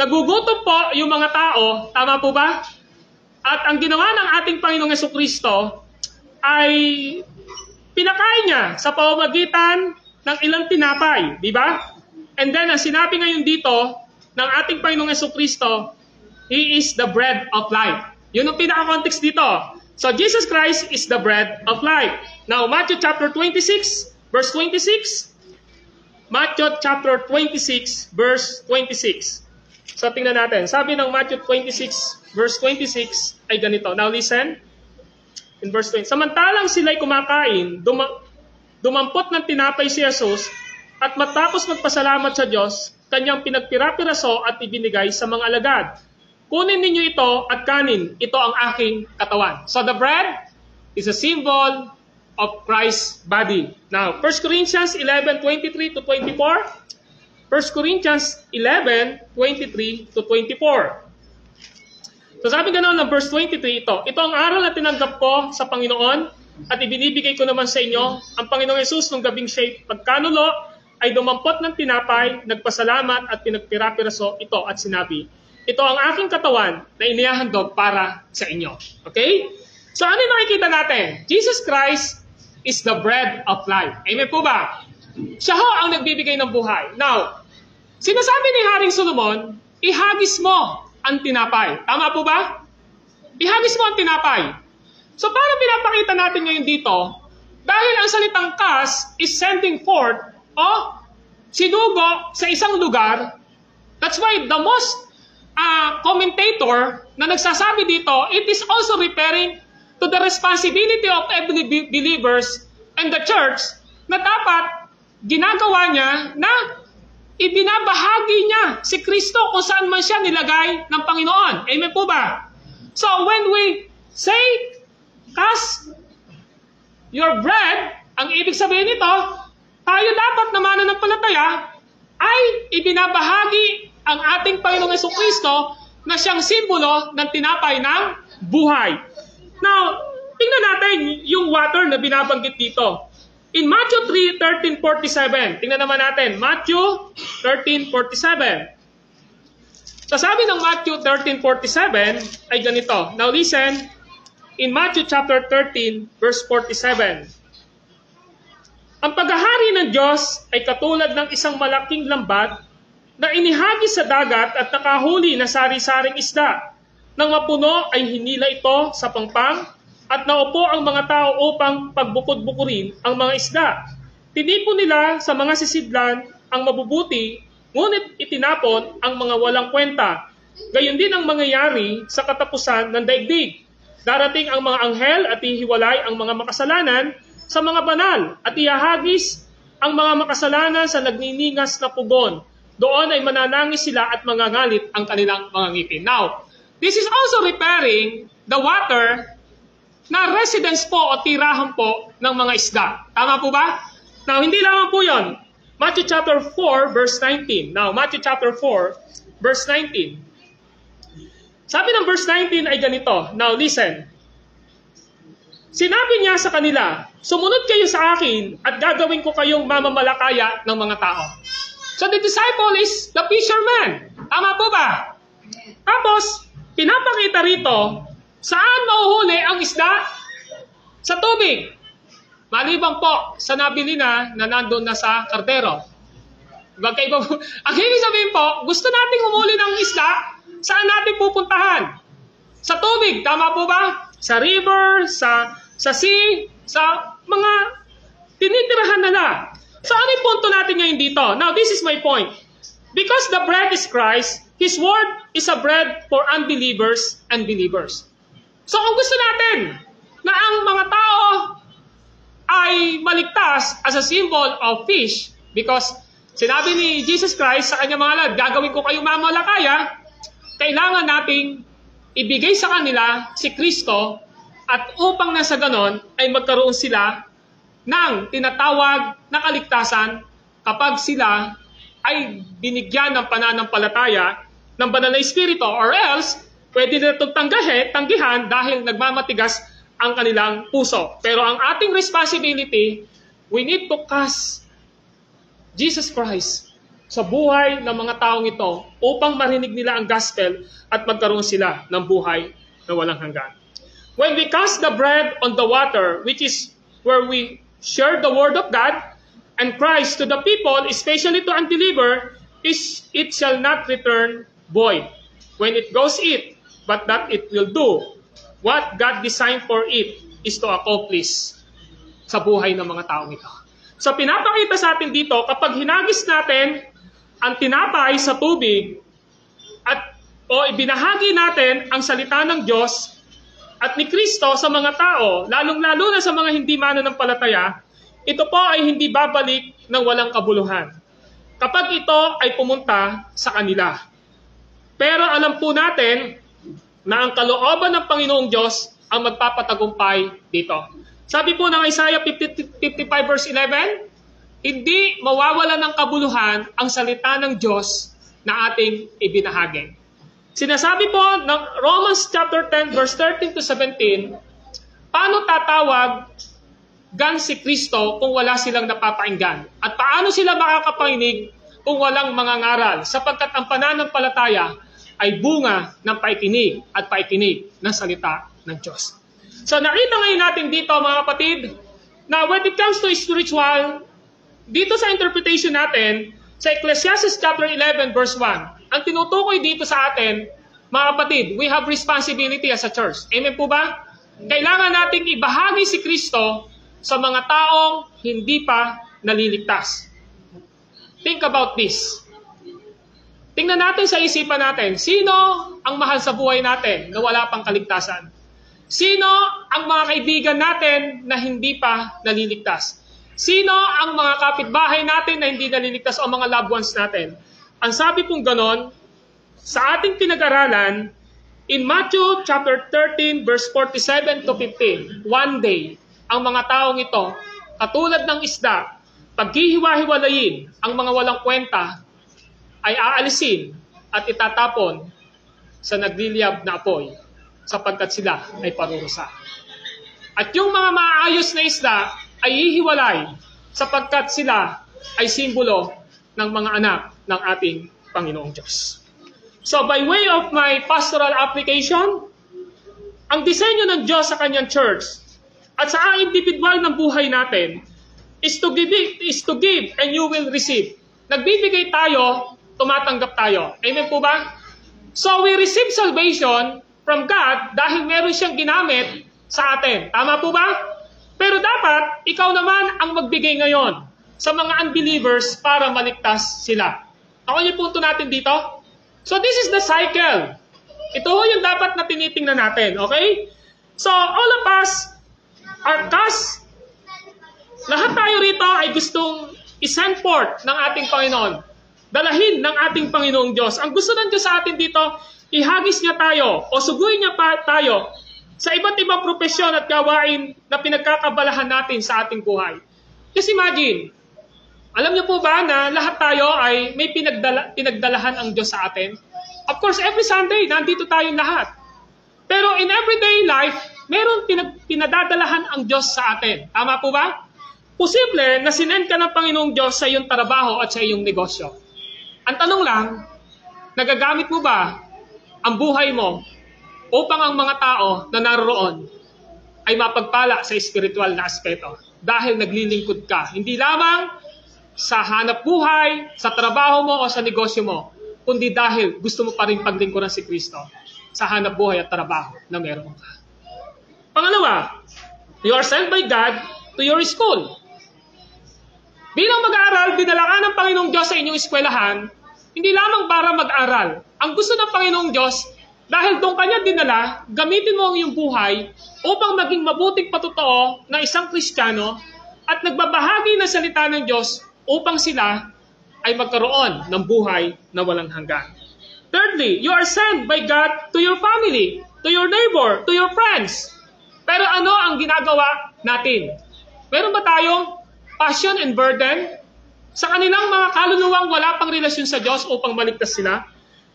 A: nagugutom po yung mga tao, tama po ba? At ang ginawa ng ating Panginoong Jesucristo ay pinakain niya sa pamamagitan ng ilang tinapay, di ba? And then, ang sinabi ngayon dito ng ating Panginoong Jesucristo, He is the bread of life. Yun ang pinaka-context dito. So, Jesus Christ is the bread of life. Now, Matthew chapter 26, verse 26. Matthew chapter 26, verse 26. So, tingnan natin. Sabi ng Matthew 26, verse 26 ay ganito. Now, listen. In verse 20. Samantalang sila'y kumakain, dumampot ng tinapay si Jesus at matapos magpasalamat sa Diyos, kanyang pinagpira-piraso at ibinigay sa mga alagad. Kunin ninyo ito at kanin. Ito ang aking katawan. So the bread is a symbol of Christ's body. Now, 1 Corinthians 11:23 to 24. 1 Corinthians 11:23 to 24. So sabi ganoon ng verse 23 ito. Ito ang aral na tinanggap ko sa Panginoon at ibinibigay ko naman sa inyo. Ang Panginoong Yesus nung gabing siya'y pagkanulo ay dumampot ng tinapay, nagpasalamat at pinagpira-piraso ito at sinabi, ito ang aking katawan na inihahandog para sa inyo. Okay? So ano yung nakikita natin? Jesus Christ is the bread of life. Amen po ba? Siya ho ang nagbibigay ng buhay. Now, sinasabi ni Haring Solomon, ihagis mo ang tinapay. Tama po ba? Ihagis mo ang tinapay. So paano pinapakita natin ngayon dito? Dahil ang salitang kas is sending forth o sinugo sa isang lugar. That's why the most commentator na nagsasabi dito, it is also referring to the responsibility of every believers and the church na dapat ginagawa niya na ibinabahagi niya si Kristo kung saan man siya nilagay ng Panginoon. Amen po ba? So when we say, cast your bread, ang ibig sabihin nito, tayo dapat na mananampalataya ay ibinabahagi ang ating Panginoong Jesucristo na siyang simbolo ng tinapay ng buhay. Now, tingnan natin yung water na binabanggit dito. In Matthew 3:13-47, tingnan naman natin, Matthew 13:47. So sabi ng Matthew 13:47 ay ganito. Now listen, in Matthew chapter 13, verse 47. Ang paghahari ng Diyos ay katulad ng isang malaking lambat na inihagis sa dagat at nakahuli na sari-saring isda. Nang mapuno ay hinila ito sa pangpang at naupo ang mga tao upang pagbukod-bukurin ang mga isda. Tinipon nila sa mga sisidlan ang mabubuti, ngunit itinapon ang mga walang kwenta. Gayon din ang mangyayari sa katapusan ng daigdig. Darating ang mga anghel at ihiwalay ang mga makasalanan sa mga banal at ihahagis ang mga makasalanan sa nagniningas na pugon. Doon ay mananangis sila at mangangalit ang kanilang mga ngipin. Now, this is also repairing the water na residence po o tirahan po ng mga isda. Tama po ba? Now, hindi lamang po yun. Matthew chapter 4, verse 19. Now, Matthew chapter 4, verse 19. Sabi ng verse 19 ay ganito. Now, listen. Sinabi niya sa kanila, sumunod kayo sa akin at gagawin ko kayong mamamalakaya ng mga tao. So the disciple is the fisherman. Tama po ba? Tapos, pinapakita rito, saan mauhuli ang isda? Sa tubig. Maliban po sa nabili na nandun na sa kardero. Magkaiba po. Ang ibig sabihin po, gusto nating humuli ng isda, saan natin pupuntahan? Sa tubig. Tama po ba? Sa river, sa sea, sa mga tinitirahan nila. So ano yung punto natin ngayon dito? Now, this is my point. Because the bread is Christ, His word is a bread for unbelievers and believers. So kung gusto natin na ang mga tao ay maligtas as a symbol of fish, because sinabi ni Jesus Christ sa kanyang mga alagad, gagawin ko kayong mamalakaya, kailangan nating ibigay sa kanila si Kristo at upang nasa ganon ay magkaroon sila ng tinatawag na kaligtasan kapag sila ay binigyan ng pananampalataya ng banal na espiritu, or else pwede na itong tanggihan dahil nagmamatigas ang kanilang puso. Pero ang ating responsibility, we need to cast Jesus Christ sa buhay ng mga taong ito upang marinig nila ang gospel at magkaroon sila ng buhay na walang hanggan. When we cast the bread on the water, which is where we share the word of God and Christ to the people, especially to unbeliever, it shall not return void. When it goes but that it will do what God designed for it is to accomplish sa buhay ng mga taong ito. So pinapakita sa atin dito, kapag hinagis natin ang tinapay sa tubig o ibinahagi natin ang salita ng Diyos at ni Kristo sa mga tao, lalong-lalo na sa mga hindi mananampalataya, ito po ay hindi babalik ng walang kabuluhan kapag ito ay pumunta sa kanila. Pero alam po natin na ang kalooban ng Panginoong Diyos ang magpapatagumpay dito. Sabi po ng Isaiah 55 verse 11, hindi mawawala ng kabuluhan ang salita ng Diyos na ating ibinahagi. Sinasabi po ng Romans chapter 10 verse 13 to 17, paano tatawag si Kristo kung wala silang napapainggan? At paano sila makakapakinig kung walang mangangaral? Sapagkat ang pananampalataya ay bunga ng paikinig at paikinig ng salita ng Diyos. So nakita ngayon natin dito mga kapatid, na when it comes to spiritual, dito sa interpretation natin, sa Ecclesiastes chapter 11 verse 1, ang tinutukoy dito sa atin, mga kapatid, we have responsibility as a church. Amen po ba? Kailangan nating ibahagi si Kristo sa mga taong hindi pa naliligtas. Think about this. Tingnan natin sa isipan natin, sino ang mahal sa buhay natin na wala pang kaligtasan? Sino ang mga kaibigan natin na hindi pa naliligtas? Sino ang mga kapitbahay natin na hindi naliligtas o mga loved ones natin? Ang sabi pong ganon, sa ating pinag-aralan, in Matthew chapter 13 verse 47 to 15, one day, ang mga taong ito, katulad ng isda, paghihiwa-hiwalayin ang mga walang kwenta, ay aalisin at itatapon sa nagliliyab na apoy sapagkat sila ay parurusa. At yung mga maayos na isda ay hihiwalay sapagkat sila ay simbolo ng mga anak ng ating Panginoong Diyos. So by way of my pastoral application, ang disenyo ng Diyos sa kanyang church at sa individual ng buhay natin is to give and you will receive. Nagbibigay tayo, tumatanggap tayo. Amen po ba? So we receive salvation from God dahil meron siyang ginamit sa atin. Tama po ba? Pero dapat, ikaw naman ang magbigay ngayon sa mga unbelievers para maligtas sila. Ako yung punto natin dito. So this is the cycle. Ito yung dapat na tinitingnan natin. Okay? So all of us are cast. Lahat tayo rito ay gustong isend forth ng ating Panginoon. Dalahin ng ating Panginoong Diyos. Ang gusto ng Diyos sa atin dito, ihagis niya tayo o suguin niya pa tayo sa iba't ibang propesyon at gawain na pinagkakabalahan natin sa ating buhay. Just imagine, alam niyo po ba na lahat tayo ay may pinagdalahan ang Diyos sa atin? Of course, every Sunday, nandito tayong lahat. Pero in everyday life, meron pinadadalahan ang Diyos sa atin. Tama po ba? Posible na sinend ka ng Panginoong Diyos sa iyong trabaho at sa iyong negosyo. Ang tanong lang, nagagamit mo ba ang buhay mo upang ang mga tao na naroon ay mapagpala sa spiritual na aspeto dahil naglilingkod ka. Hindi lamang sa hanap buhay, sa trabaho mo o sa negosyo mo, kundi dahil gusto mo pa rin paglingkuran si Kristo sa hanap buhay at trabaho na meron ka. Pangalawa, you are sent by God to your school. Bilang mag-aaral, dinala ka ng Panginoong Diyos sa inyong eskwelahan, hindi lamang para mag-aral. Ang gusto ng Panginoong Diyos, dahil doon kanya dinala, gamitin mo ang iyong buhay upang maging mabuting patotoo na isang Kristiyano at nagbabahagi ng salita ng Diyos upang sila ay magkaroon ng buhay na walang hanggan. Thirdly, you are sent by God to your family, to your neighbor, to your friends. Pero ano ang ginagawa natin? Meron ba tayong passion and burden sa kanilang mga kaluluwang wala pang relasyon sa Diyos upang maligtas sila?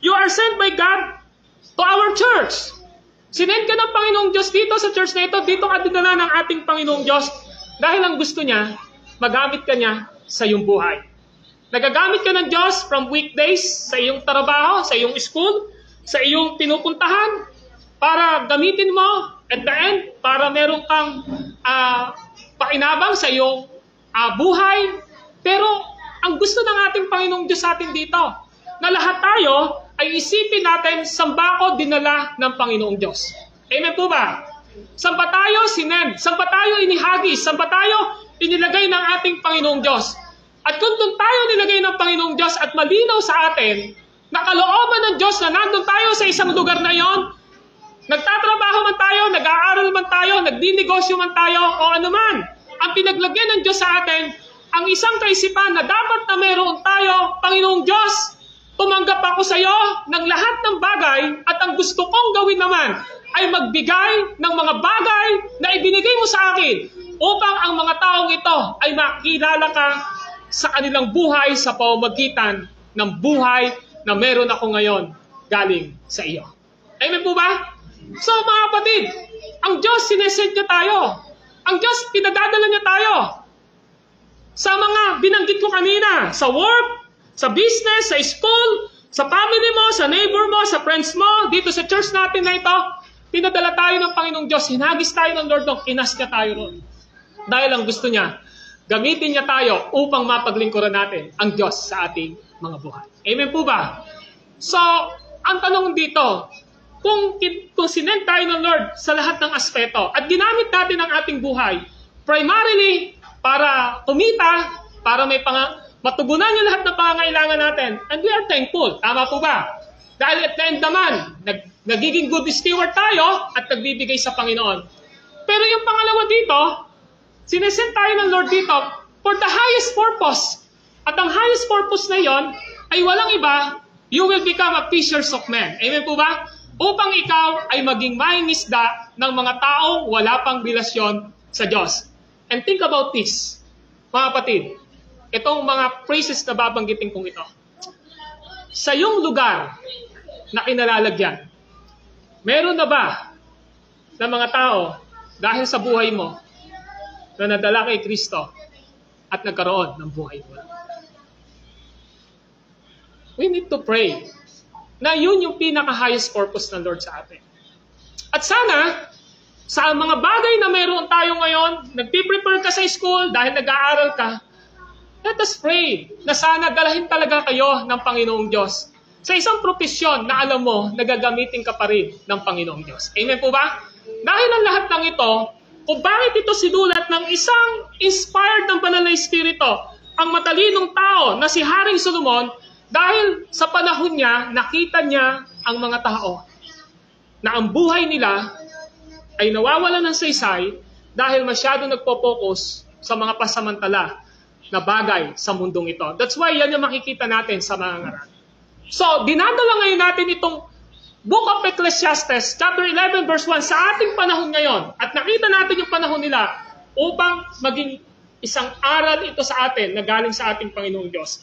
A: You are sent by God to our church. Sinend ka ng Panginoong Diyos dito sa church na ito, dito ka dinala ng ating Panginoong Diyos dahil ang gusto niya, magamit ka niya sa iyong buhay. Nagagamit ka ng Diyos from weekdays sa iyong trabaho, sa iyong school, sa iyong pinupuntahan, para gamitin mo at the end, para meron kang pakinabang sa iyong buhay. Pero ang gusto ng ating Panginoong Diyos sa atin dito, na lahat tayo ay isipin natin saan ba ako dinala ng Panginoong Diyos. Amen po ba? Saan ba tayo sinend? Saan ba tayo inihagis? Saan ba tayo inilagay ng ating Panginoong Diyos? At kung doon tayo nilagay ng Panginoong Diyos at malinaw sa atin, nakalooban ng Diyos na nandun tayo sa isang lugar na yon, nagtatrabaho man tayo, nag-aaral man tayo, nagdinegosyo man tayo, o ano man, ang pinaglagyan ng Diyos sa atin, ang isang kaisipan na dapat na meron tayo, Panginoong Diyos, tumanggap ako sa iyo ng lahat ng bagay at ang gusto kong gawin naman ay magbigay ng mga bagay na ibinigay mo sa akin upang ang mga taong ito ay makilala ka sa kanilang buhay sa pamamagitan ng buhay na meron ako ngayon galing sa iyo. Amen po ba? So mga kapatid, ang Diyos sinesend niya tayo. Ang Diyos pinadadala niya tayo sa mga binanggit ko kanina, sa work, sa business, sa school, sa family mo, sa neighbor mo, sa friends mo, dito sa church natin na ito, pinadala tayo ng Panginoong Diyos, hinagis tayo ng Lord, inas niya tayo ron. Dahil ang gusto niya, gamitin niya tayo upang mapaglingkuran natin ang Diyos sa ating mga buhay. Amen po ba? So, ang tanong dito, kung sinend tayo ng Lord sa lahat ng aspeto at ginamit natin ang ating buhay, primarily para kumita, para matugunan niya lahat ng pangangailangan natin, and we are thankful. Tama po ba? Dahil at the end naman, nagiging good steward tayo at nagbibigay sa Panginoon. Pero yung pangalawa dito, sinesend tayo ng Lord dito for the highest purpose. At ang highest purpose na yon ay walang iba, you will become a fishers of men. Amen po ba? Upang ikaw ay maging mangingisda ng mga taong wala pang relasyon sa Diyos. And think about this, mga kapatid, itong mga phrases na babanggitin kong ito. Sa iyong lugar na kinalalagyan, meron na ba na mga tao dahil sa buhay mo na nadala kay Kristo at nagkaroon ng buhay mo? We need to pray na yun yung pinaka-highest purpose ng Lord sa atin. At sana, sa mga bagay na meron tayo ngayon, nagpiprepare ka sa school dahil nag-aaral ka, let us pray na sana dalahin talaga kayo ng Panginoong Diyos sa isang propesyon na alam mo, nagagamitin ka pa rin ng Panginoong Diyos. Amen po ba? Dahil ang lahat ng ito, kung bakit ito sinulat ng isang inspired ng Banal na Espiritu, ang matalinong tao na si Haring Solomon, dahil sa panahon niya, nakita niya ang mga tao na ang buhay nila ay nawawalan ng saysay dahil masyado nagpo-focus sa mga pasamantala na bagay sa mundong ito. That's why yan yung makikita natin sa mga ngaral. So, dinadala ngayon natin itong Book of Ecclesiastes, chapter 11, verse 1, sa ating panahon ngayon. At nakita natin yung panahon nila upang maging isang aral ito sa atin na galing sa ating Panginoong Diyos.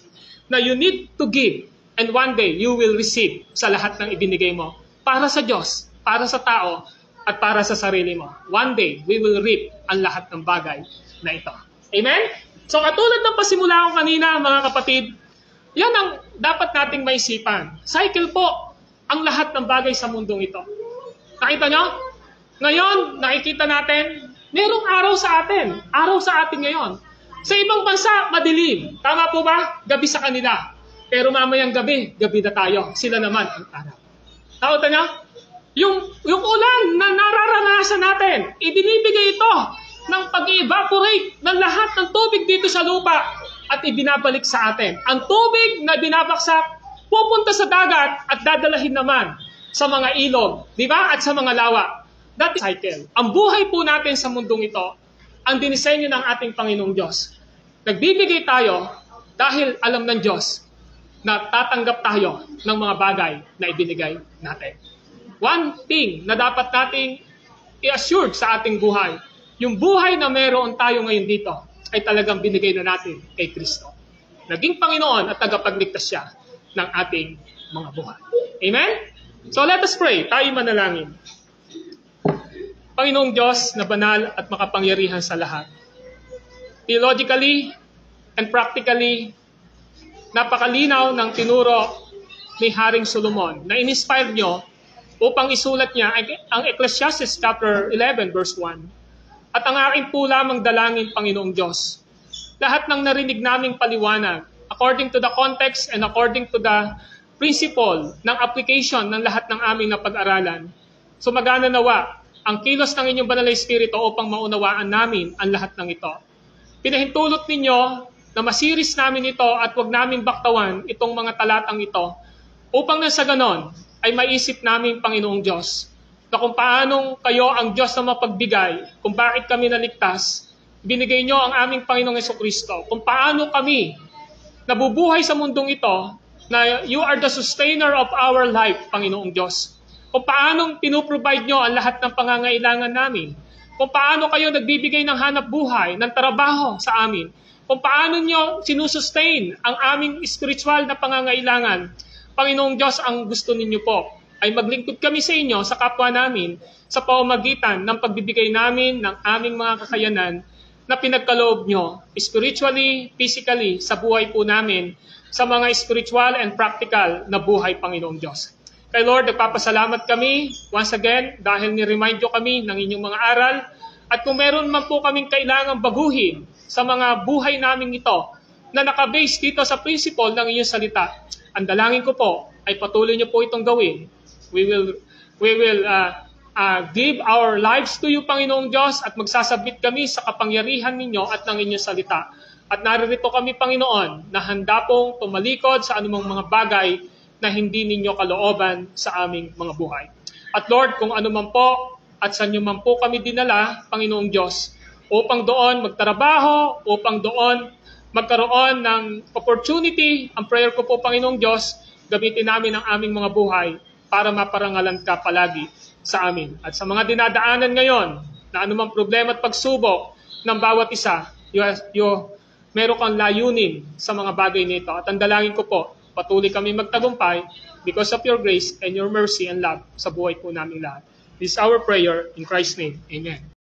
A: Na you need to give and one day you will receive sa lahat ng ibinigay mo para sa Diyos, para sa tao, at para sa sarili mo. One day, we will reap ang lahat ng bagay na ito. Amen? So katulad ng pasimula ko kanina, mga kapatid, yan ang dapat nating maisipan. Cycle po ang lahat ng bagay sa mundong ito. Nakita nyo? Ngayon, nakikita natin, merong araw sa atin. Araw sa atin ngayon. Sa ibang bansa, madilim. Tama po ba? Gabi sa kanila. Pero mamayang gabi, gabi na tayo. Sila naman ang araw. Nakita nyo? Yung ulan na nararanasan natin, ibinibigay ito ng pag-evaporate ng lahat ng tubig dito sa lupa at ibinabalik sa atin. Ang tubig na binabaksak, pupunta sa dagat at dadalahin naman sa mga ilog, di ba? At sa mga lawa. That is cycle. Ang buhay po natin sa mundong ito, ang dinisenyo ng ating Panginoong Diyos. Nagbibigay tayo dahil alam ng Diyos na tatanggap tayo ng mga bagay na ibinigay natin. One thing na dapat nating i-assure sa ating buhay, yung buhay na meron tayo ngayon dito ay talagang binigay na natin kay Kristo. Naging Panginoon at tagapagligtas siya ng ating mga buhay. Amen? So let us pray. Tayo manalangin. Panginoong Diyos na banal at makapangyarihan sa lahat. Theologically and practically, napakalinaw ng tinuro ni Haring Solomon na in-inspire nyo upang isulat niya ang Ecclesiastes chapter 11 verse 1. At ang aking po lamang dalangin, Panginoong Diyos, lahat ng narinig naming paliwanag, according to the context and according to the principle ng application ng lahat ng aming napag-aralan, sumagana nawa ang kilos ng inyong banal na Espiritu upang maunawaan namin ang lahat ng ito. Pinahintulot ninyo na masiris namin ito at huwag namin baktawan itong mga talatang ito upang na sa ganon ay maisip namin, Panginoong Diyos, na kung paanong kayo ang Diyos na mapagbigay, kung bakit kami naligtas, binigay nyo ang aming Panginoong Jesucristo, kung paano kami nabubuhay sa mundong ito, na you are the sustainer of our life, Panginoong Diyos. Kung paanong pinuprovide nyo ang lahat ng pangangailangan namin, kung paano kayo nagbibigay ng hanap buhay, ng trabaho sa amin, kung paano nyo sinusustain ang aming spiritual na pangangailangan. Panginoong Diyos, ang gusto ninyo po ay maglingkod kami sa inyo, sa kapwa namin, sa pamamagitan ng pagbibigay namin ng aming mga kakayanan na pinagkaloob nyo, spiritually, physically, sa buhay po namin, sa mga spiritual and practical na buhay, Panginoong Diyos. Kay Lord, nagpapasalamat kami once again dahil ni-remind nyo kami ng inyong mga aral. At kung meron man po kaming kailangang baguhin sa mga buhay namin ito na nakabase dito sa principle ng inyong salita, ang dalangin ko po ay patuloy niyo po itong gawin. We will give our lives to you, Panginoong Diyos, at magsasabit kami sa kapangyarihan ninyo at ng inyong salita. At naririto kami, Panginoon, na handa pong tumalikod sa anumang mga bagay na hindi ninyo kalooban sa aming mga buhay. At Lord, kung ano man po at sa inyo man po kami dinala, Panginoong Diyos, upang doon magtrabaho, upang doon magkaroon ng opportunity, ang prayer ko po, Panginoong Diyos, gamitin namin ang aming mga buhay para maparangalan ka palagi sa amin. At sa mga dinadaanan ngayon, na anumang problema at pagsubok ng bawat isa, meron kang layunin sa mga bagay nito. At ang dalangin ko po, patuloy kami magtagumpay because of your grace and your mercy and love sa buhay po namin lahat. This is our prayer in Christ's name. Amen.